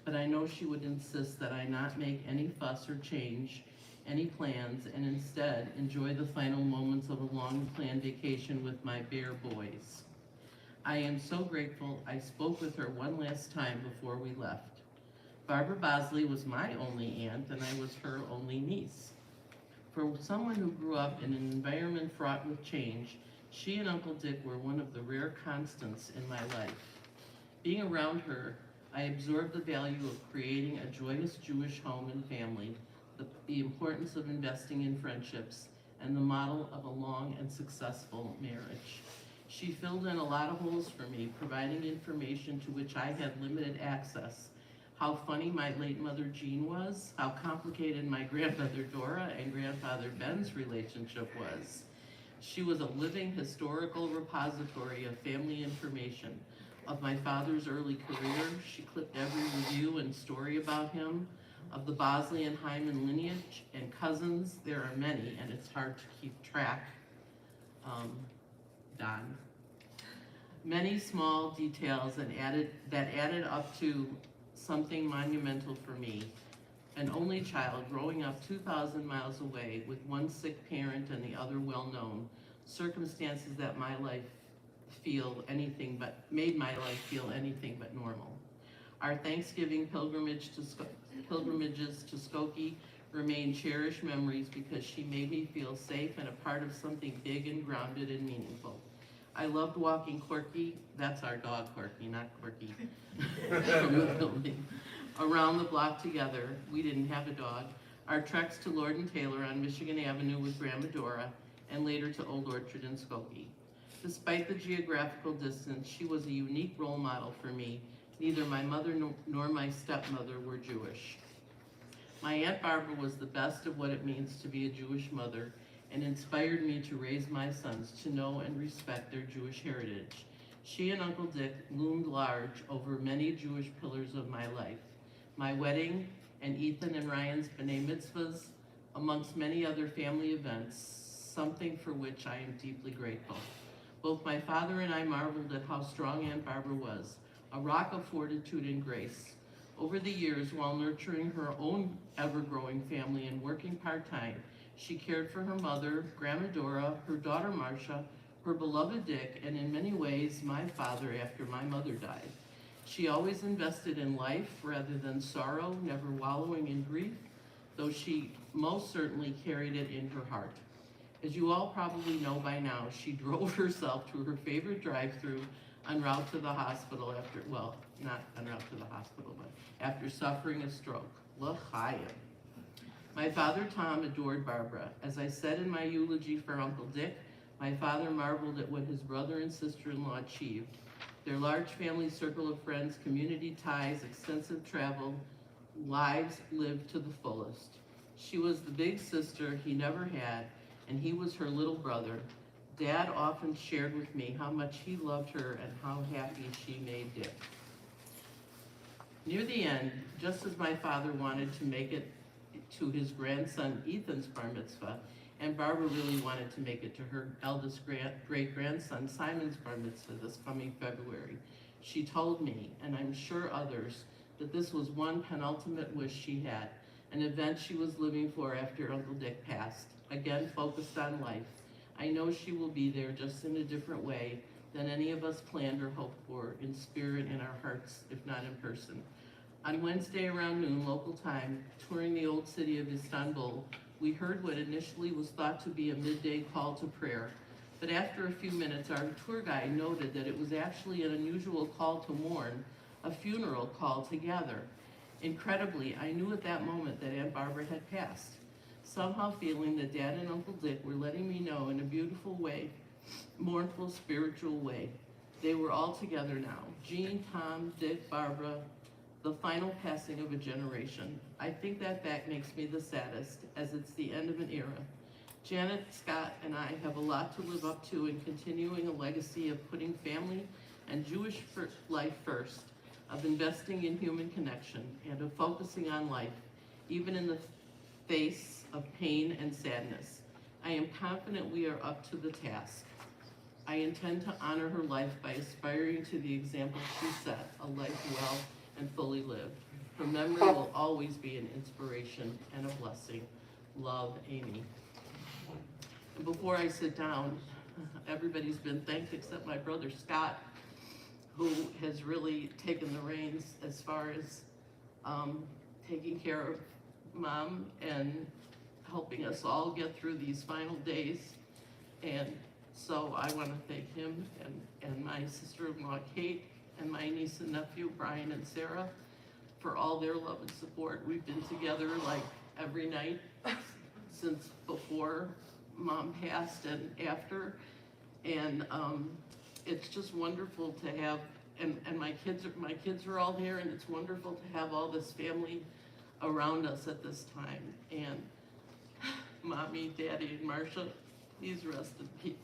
but I know she would insist that I not make any fuss or change any plans and instead enjoy the final moments of a long-planned vacation with my bear boys. I am so grateful I spoke with her one last time before we left. Barbara Bosley was my only aunt, and I was her only niece. For someone who grew up in an environment fraught with change, she and Uncle Dick were one of the rare constants in my life. Being around her, I absorbed the value of creating a joyous Jewish home and family, the importance of investing in friendships, and the model of a long and successful marriage. She filled in a lot of holes for me, providing information to which I had limited access. How funny my late mother Jean was, how complicated my grandmother Dora and grandfather Ben's relationship was. She was a living historical repository of family information. Of my father's early career, she clipped every review and story about him. Of the Bosley and Hyman lineage and cousins, there are many, and it's hard to keep track. Don. Many small details that added up to something monumental for me. An only child growing up 2,000 miles away with one sick parent and the other well-known, circumstances that made my life feel anything but normal. Our Thanksgiving pilgrimages to Skokie remain cherished memories because she made me feel safe and a part of something big and grounded and meaningful. I loved walking Corky, that's our dog Corky, not Corky, from the building, around the block together. We didn't have a dog. Our treks to Lord and Taylor on Michigan Avenue with Grandma Dora, and later to Old Orchard in Skokie. Despite the geographical distance, she was a unique role model for me. Neither my mother nor my stepmother were Jewish. My Aunt Barbara was the best of what it means to be a Jewish mother and inspired me to raise my sons to know and respect their Jewish heritage. She and Uncle Dick loomed large over many Jewish pillars of my life. My wedding and Ethan and Ryan's B'nai Mitzvahs, amongst many other family events, something for which I am deeply grateful. Both my father and I marveled at how strong Aunt Barbara was, a rock of fortitude and grace. Over the years, while nurturing her own ever-growing family and working part-time, she cared for her mother, Grandma Dora, her daughter Marcia, her beloved Dick, and in many ways, my father after my mother died. She always invested in life rather than sorrow, never wallowing in grief, though she most certainly carried it in her heart. As you all probably know by now, she drove herself to her favorite drive-thru en route to the hospital after, well, not en route to the hospital, but after suffering a stroke. L'chaim. My father Tom adored Barbara. As I said in my eulogy for Uncle Dick, my father marveled at what his brother and sister-in-law achieved. Their large family circle of friends, community ties, extensive travel, lives lived to the fullest. She was the big sister he never had, and he was her little brother. Dad often shared with me how much he loved her and how happy she made Dick. Near the end, just as my father wanted to make it to his grandson Ethan's bar mitzvah, and Barbara really wanted to make it to her eldest great-grandson Simon's bar mitzvah this coming February, she told me, and I'm sure others, that this was one penultimate wish she had, an event she was living for after Uncle Dick passed, again focused on life. I know she will be there just in a different way than any of us planned or hoped for, in spirit, in our hearts, if not in person. On Wednesday around noon local time, touring the old city of Istanbul, we heard what initially was thought to be a midday call to prayer. But after a few minutes, our tour guide noted that it was actually an unusual call to mourn, a funeral call to gather. Incredibly, I knew at that moment that Aunt Barbara had passed, somehow feeling that Dad and Uncle Dick were letting me know in a beautiful way, mournful, spiritual way. They were all together now. Jean, Tom, Dick, Barbara, the final passing of a generation. I think that fact makes me the saddest, as it's the end of an era. Janet, Scott, and I have a lot to live up to in continuing a legacy of putting family and Jewish life first, of investing in human connection, and of focusing on life, even in the face of pain and sadness. I am confident we are up to the task. I intend to honor her life by aspiring to the example she set, a life well and fully lived. Her memory will always be an inspiration and a blessing. Love, Amy. And before I sit down, everybody's been thanked except my brother Scott, who has really taken the reins as far as taking care of Mom and helping us all get through these final days. And so I want to thank him and my sister-in-law Kate and my niece and nephew Brian and Sarah for all their love and support. We've been together like every night since before Mom passed and after. And it's just wonderful to have, and my kids are all there, and it's wonderful to have all this family around us at this time. And Mommy, Daddy, and Marcia, please rest in peace.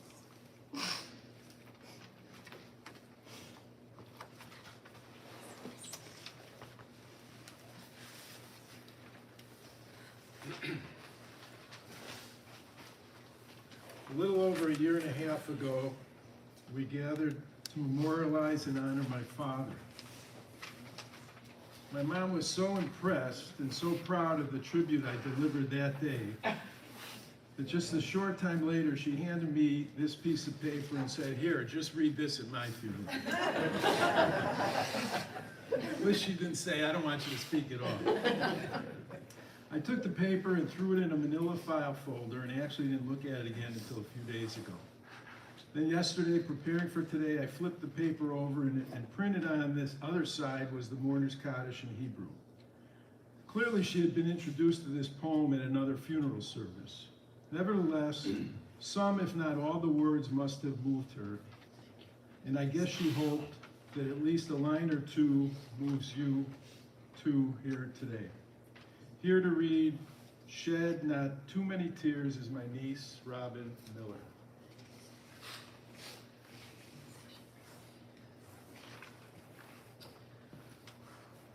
A little over a year and a half ago, we gathered to memorialize and honor my father. My mom was so impressed and so proud of the tribute I delivered that day that just a short time later, she handed me this piece of paper and said, "Here, just read this at my funeral." Wish she didn't say, "I don't want you to speak at all." I took the paper and threw it in a manila file folder and actually didn't look at it again until a few days ago. Then yesterday, preparing for today, I flipped the paper over and printed on this other side was the mourner's Kaddish in Hebrew. Clearly, she had been introduced to this poem at another funeral service. Nevertheless, some, if not all, the words must have moved her, and I guess she hoped that at least a line or two moves you too here today. Here to read, "Shed Not Too Many Tears," is my niece, Robin Miller.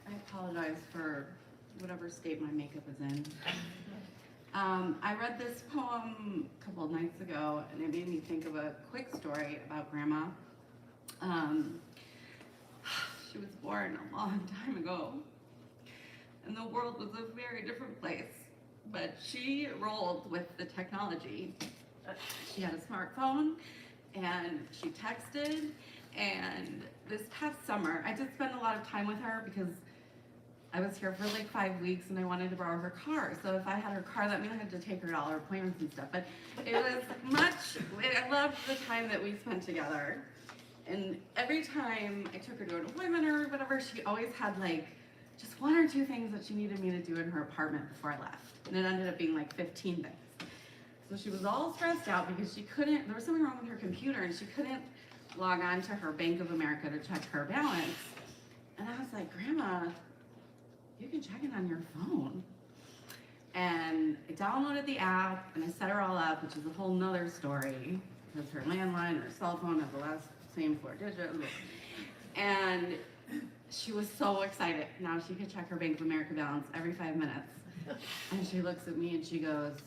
I apologize for whatever state my makeup is in. I read this poem a couple of nights ago, and it made me think of a quick story about Grandma. She was born a long time ago, and the world was a very different place, but she rolled with the technology. She had a smartphone, and she texted, and this past summer, I did spend a lot of time with her because I was here for like 5 weeks and I wanted to borrow her car. So if I had her car, that meant I had to take her to all her appointments and stuff. But it was I loved the time that we spent together. And every time I took her to an appointment or whatever, she always had like just one or two things that she needed me to do in her apartment before I left. And it ended up being like 15 things. So she was all stressed out because there was something wrong with her computer and she couldn't log on to her Bank of America to check her balance. And I was like, "Grandma, you can check it on your phone." And I downloaded the app and I set her all up, which is a whole nother story because her landline or cell phone have the last same 4 digits. And she was so excited. Now she could check her Bank of America balance every 5 minutes. And she looks at me and she goes,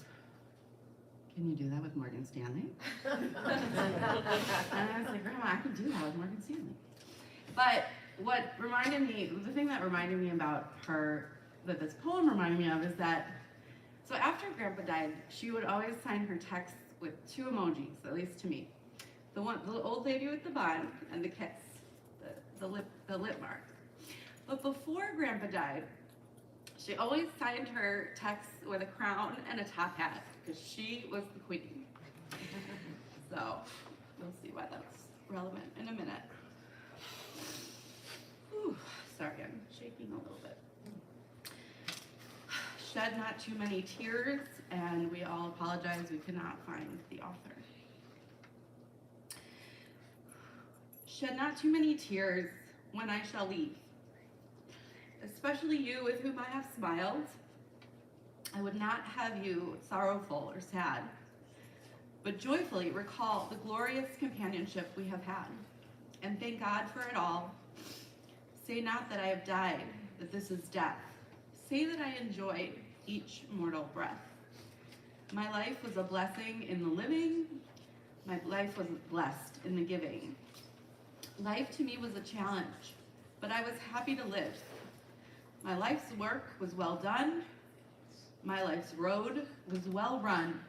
"Can you do that with Morgan Stanley?" And I was like, "Grandma, I can do that with Morgan Stanley." But the thing that reminded me about her, that this poem reminded me of, is that, so after Grandpa died, she would always sign her texts with 2 emojis, at least to me. The old lady with the bun and the kiss, the lip mark. But before Grandpa died, she always signed her texts with a crown and a top hat, because she was the queen. So, you'll see why that's relevant in a minute. Whew, sorry, I'm shaking a little bit. Shed not too many tears, and we all apologize we could not find the author. Shed not too many tears when I shall leave, especially you with whom I have smiled. I would not have you sorrowful or sad, but joyfully recall the glorious companionship we have had, and thank God for it all. Say not that I have died, that this is death. Say that I enjoyed each mortal breath. My life was a blessing in the living. My life was blessed in the giving. Life to me was a challenge, but I was happy to live. My life's work was well done. My life's road was well run.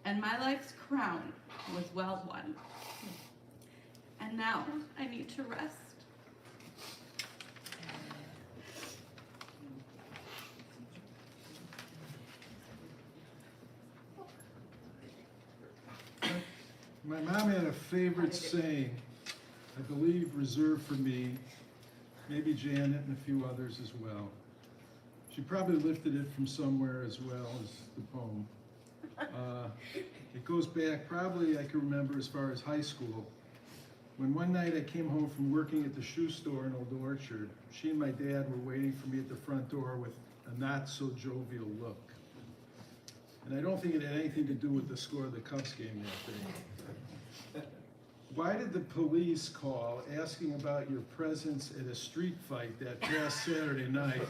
And my life's crown was well won. And now I need to rest. My mom had a favorite saying, I believe reserved for me, maybe Janet and a few others as well. She probably lifted it from somewhere as well as the poem. It goes back, probably I can remember as far as high school. When one night I came home from working at the shoe store in Old Orchard, she and my dad were waiting for me at the front door with a not so jovial look. And I don't think it had anything to do with the score of the Cubs game that day. Why did the police call asking about your presence at a street fight that past Saturday night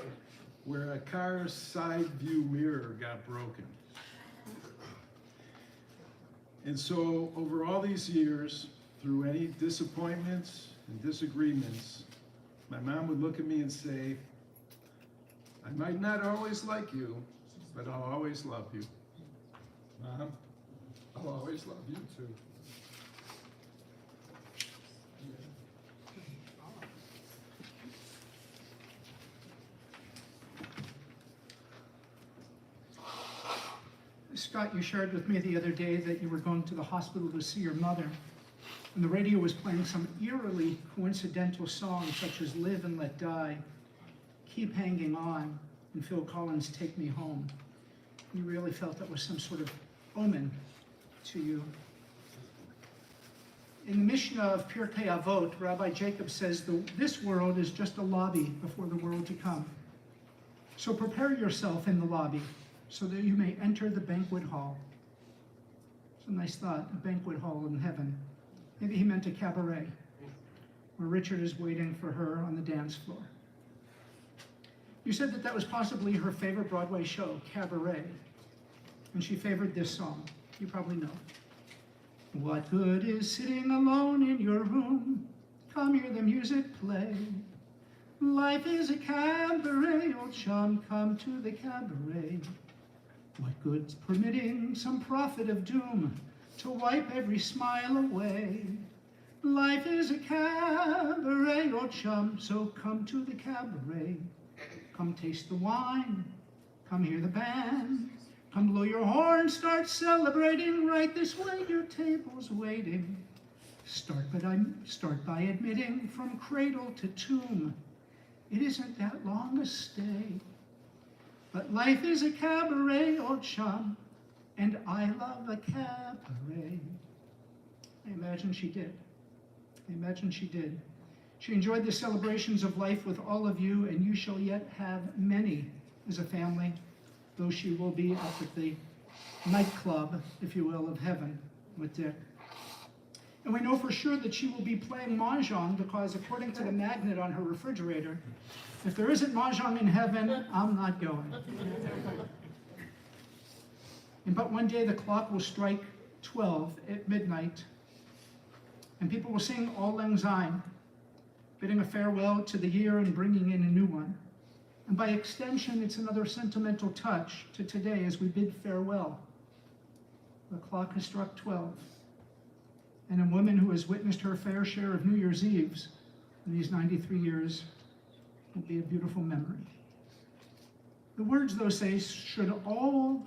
where a car's side view mirror got broken? And so over all these years, through any disappointments and disagreements, my mom would look at me and say, I might not always like you, but I'll always love you. Mom, I'll always love you too. Scott, you shared with me the other day that you were going to the hospital to see your mother, and the radio was playing some eerily coincidental songs such as Live and Let Die, Keep Hanging On, and Phil Collins' Take Me Home. You really felt that was some sort of omen to you. In the Mishnah of Pirkei Avot, Rabbi Jacob says, this world is just a lobby before the world to come. So prepare yourself in the lobby so that you may enter the banquet hall. It's a nice thought, a banquet hall in heaven. Maybe he meant a cabaret, where Richard is waiting for her on the dance floor. You said that that was possibly her favorite Broadway show, Cabaret, and she favored this song. You probably know. What good is sitting alone in your room? Come hear the music play. Life is a cabaret, old chum, come to the cabaret. What good's permitting some prophet of doom to wipe every smile away? Life is a cabaret, old chum, so come to the cabaret. Come taste the wine, come hear the band, come blow your horn, start celebrating. Right this way, your table's waiting. Start by admitting from cradle to tomb, it isn't that long a stay. But life is a cabaret, old chum, and I love a cabaret. I imagine she did. I imagine she did. She enjoyed the celebrations of life with all of you, and you shall yet have many as a family, though she will be up at the nightclub, if you will, of heaven with Dick. And we know for sure that she will be playing mahjong because according to the magnet on her refrigerator, if there isn't mahjong in heaven, I'm not going. And but one day the clock will strike 12 at midnight, and people will sing Auld Lang Syne, bidding a farewell to the year and bringing in a new one. And by extension, it's another sentimental touch to today as we bid farewell. The clock has struck 12. And a woman who has witnessed her fair share of New Year's Eves in these 93 years will be a beautiful memory. The words, though, say, should old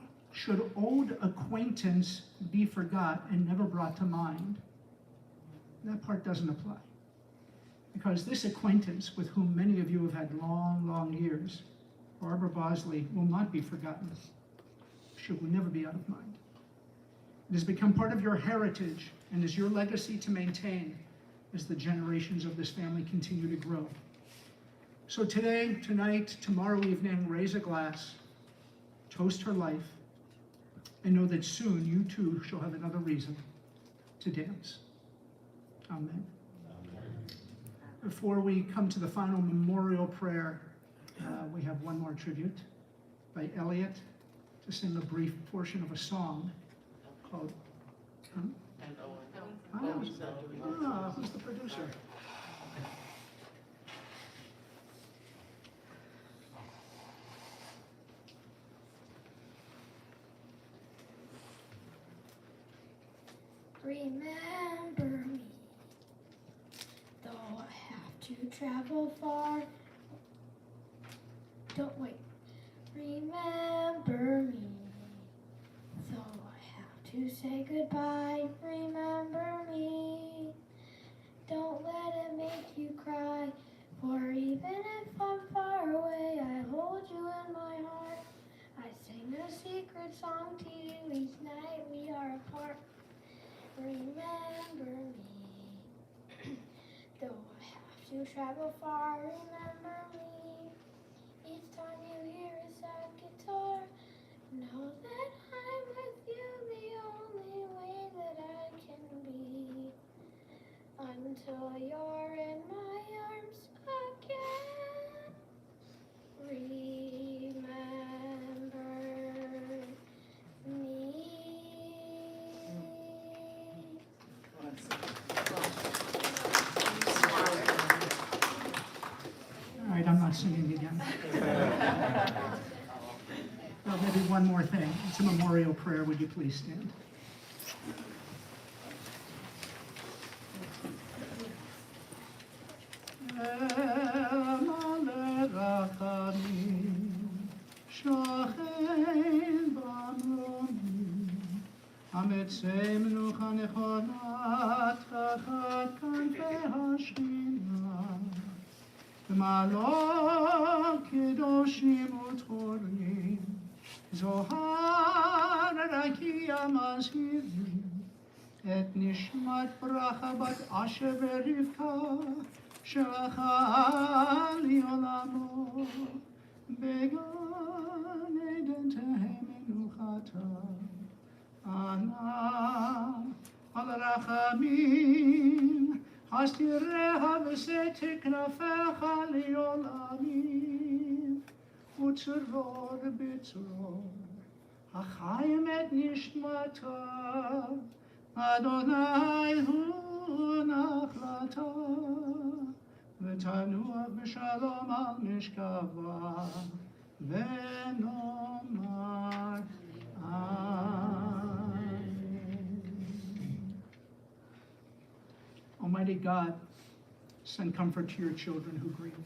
acquaintance be forgot and never brought to mind. That part doesn't apply. Because this acquaintance, with whom many of you have had long, long years, Barbara Bosley, will not be forgotten. She will never be out of mind. It has become part of your heritage and is your legacy to maintain as the generations of this family continue to grow. So today, tonight, tomorrow evening, raise a glass, toast her life, and know that soon you too shall have another reason to dance. Amen. Before we come to the final memorial prayer, we have one more tribute by Elliot to sing a brief portion of a song called... who's the producer? Remember me, though I have to travel far. Don't wait. Remember me, though I have to say goodbye. Remember me. Don't let it make you cry. For even if I'm far away, I hold you in my heart. I sing a secret song to you each night we are apart. Remember me. Though I have to travel far, remember me. Each time you hear a sad guitar, know that I'm with you the only way that I can be. Until you're in my arms again. Remember me. All right, I'm not singing again. Well, maybe one more thing. It's a memorial prayer. Would you please stand? המצא מנוחה נכונה תחת כנפי השכינה ומעלות קדושים וטהורים זוהר רקיע מזהירים את נשמת ברכה בת אשר ורבקה שלחה לי עולמו בגן עדן תהא מנוחתה ענה על רחמים הסתיריה ושאת כנפיך לעולמים וצרור בצרור החיים את נשמתה אדוני הוא נחלתה ותנוח בשלום על משכבה ונאמר Almighty God, send comfort to your children who grieve.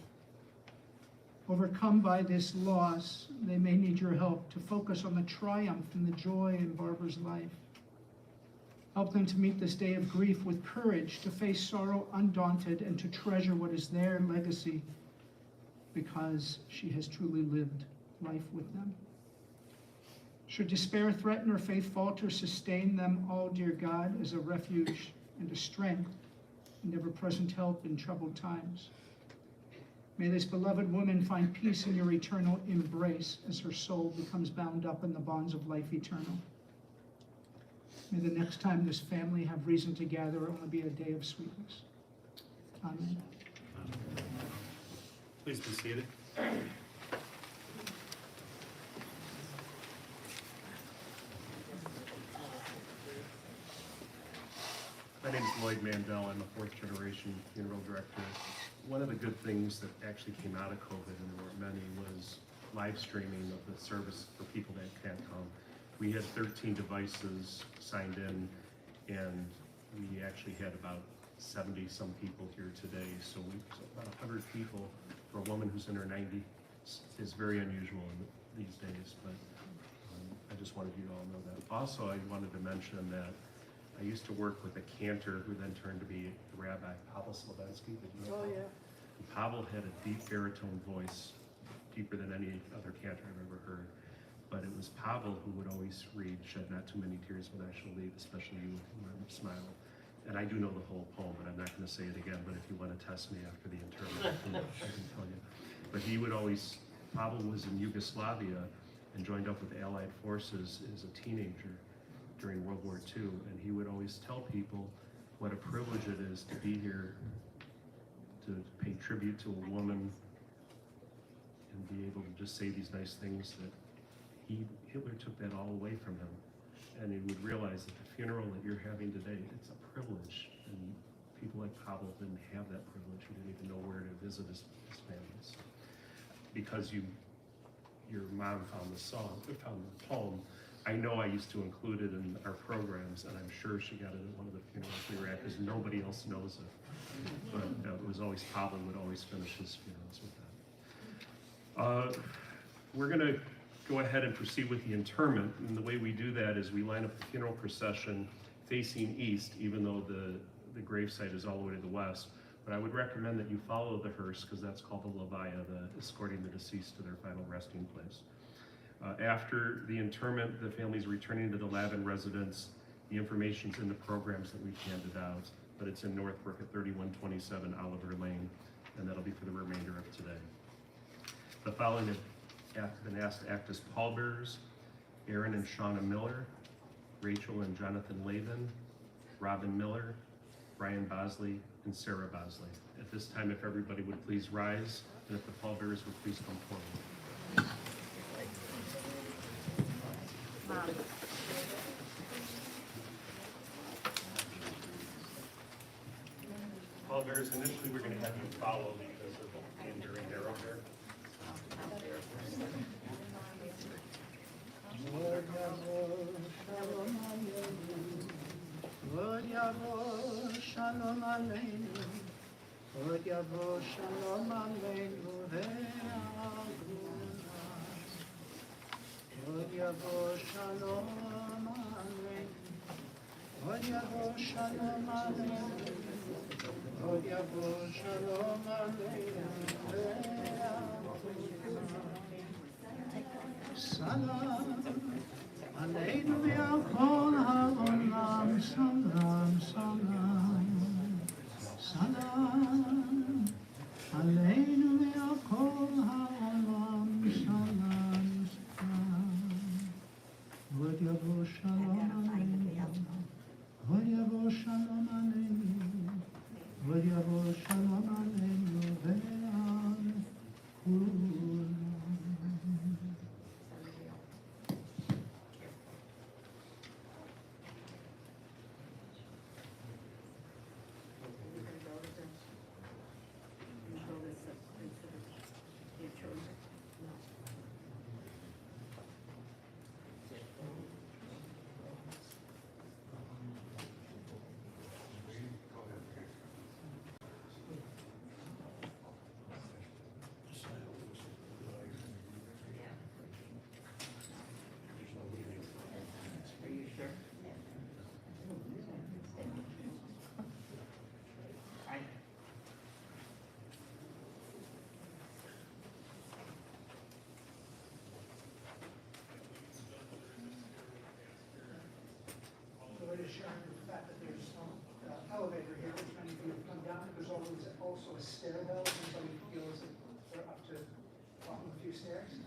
Overcome by this loss, they may need your help to focus on the triumph and the joy in Barbara's life. Help them to meet this day of grief with courage, to face sorrow undaunted, and to treasure what is their legacy because she has truly lived life with them. Should despair threaten or faith falter, sustain them all, dear God, as a refuge and a strength and ever-present help in troubled times. May this beloved woman find peace in your eternal embrace as her soul becomes bound up in the bonds of life eternal. May the next time this family have reason to gather only be a day of sweetness. Amen. Please be seated. My name is Lloyd Mandel. I'm a fourth generation funeral director. One of the good things that actually came out of COVID, and there were many, was live streaming of the service for people that can't come. We had 13 devices signed in, and we actually had about 70 some people here today. So about 100 people for a woman who's in her 90s is very unusual these days, but I just wanted you to all know that. Also, I wanted to mention that I used to work with a cantor who then turned to be Rabbi Pavel Slavensky. Did you know yeah. And Pavel had a deep baritone voice, deeper than any other cantor I've ever heard. But it was Pavel who would always read "Shed Not Too Many Tears When I Shall Leave," especially you with a smile. And I do know the whole poem, but I'm not going to say it again. But if you want to test me after the interview, I can tell you. But he would always, Pavel was in Yugoslavia and joined up with the Allied forces as a teenager during World War II, and he would always tell people what a privilege it is to be here, to pay tribute to a woman, and be able to just say these nice things that Hitler took that all away from him. And he would realize that the funeral that you're having today, it's a privilege, and people like Pavel didn't have that privilege. He didn't even know where to visit his families. Because your mom found the poem, I know I used to include it in our programs, and I'm sure she got it at one of the funerals we were at, because nobody else knows it. But it was always, Pavel would always finish his funerals with that. We're gonna go ahead and proceed with the interment. And the way we do that is we line up the funeral procession facing east, even though the gravesite is all the way to the west. But I would recommend that you follow the hearse, because that's called the levaya, the escorting the deceased to their final resting place. After the interment, the family's returning to the Lavin residence. The information's in the programs that we've handed out, but it's in Northbrook at 3127 Oliver Lane, and that'll be for the remainder of today. The following have been asked to act as pallbearers: Aaron and Shauna Miller, Rachel and Jonathan Lavin, Robin Miller, Brian Bosley, and Sarah Bosley. At this time, if everybody would please rise, and if the pallbearers would please come forward. Pallbearers, initially we're going to have you follow because of being very narrow here. Shalom Aleinu, Od Yavo Shalom Aleinu ve'aguna. Od Yavo Shalom Aleinu, Od Yavo Shalom Aleinu, Od Yavo Shalom Aleinu ve'aguna. Salam Aleinu ve'al kol ha'olam, salam, salam, salam. Aleinu ve'al kol ha'olam, salam, salam. Od yavo shalom aleinu, Od yavo shalom aleinu, Od yavo shalom aleinu ve'al kulam. It is showing the fact that there's no elevator here, which many of you have come down. There's always also a stairwell, if anybody feels that they're up to walking a few stairs.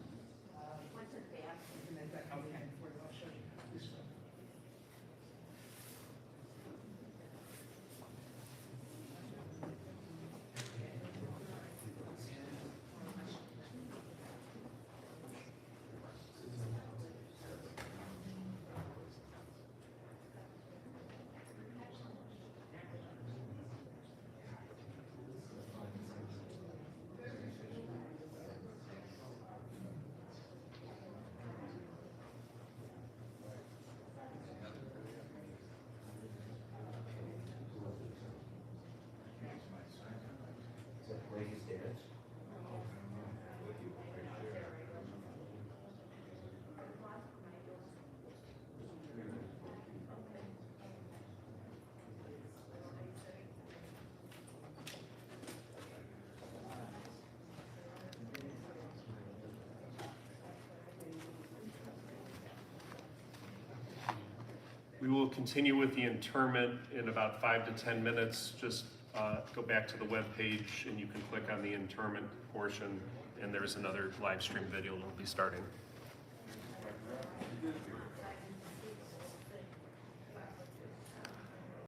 What's it back? You can make that convenient for you. I'll show you this way. We will continue with the interment in about 5 to 10 minutes. Just go back to the web page and you can click on the interment portion, and there's another live stream video that will be starting.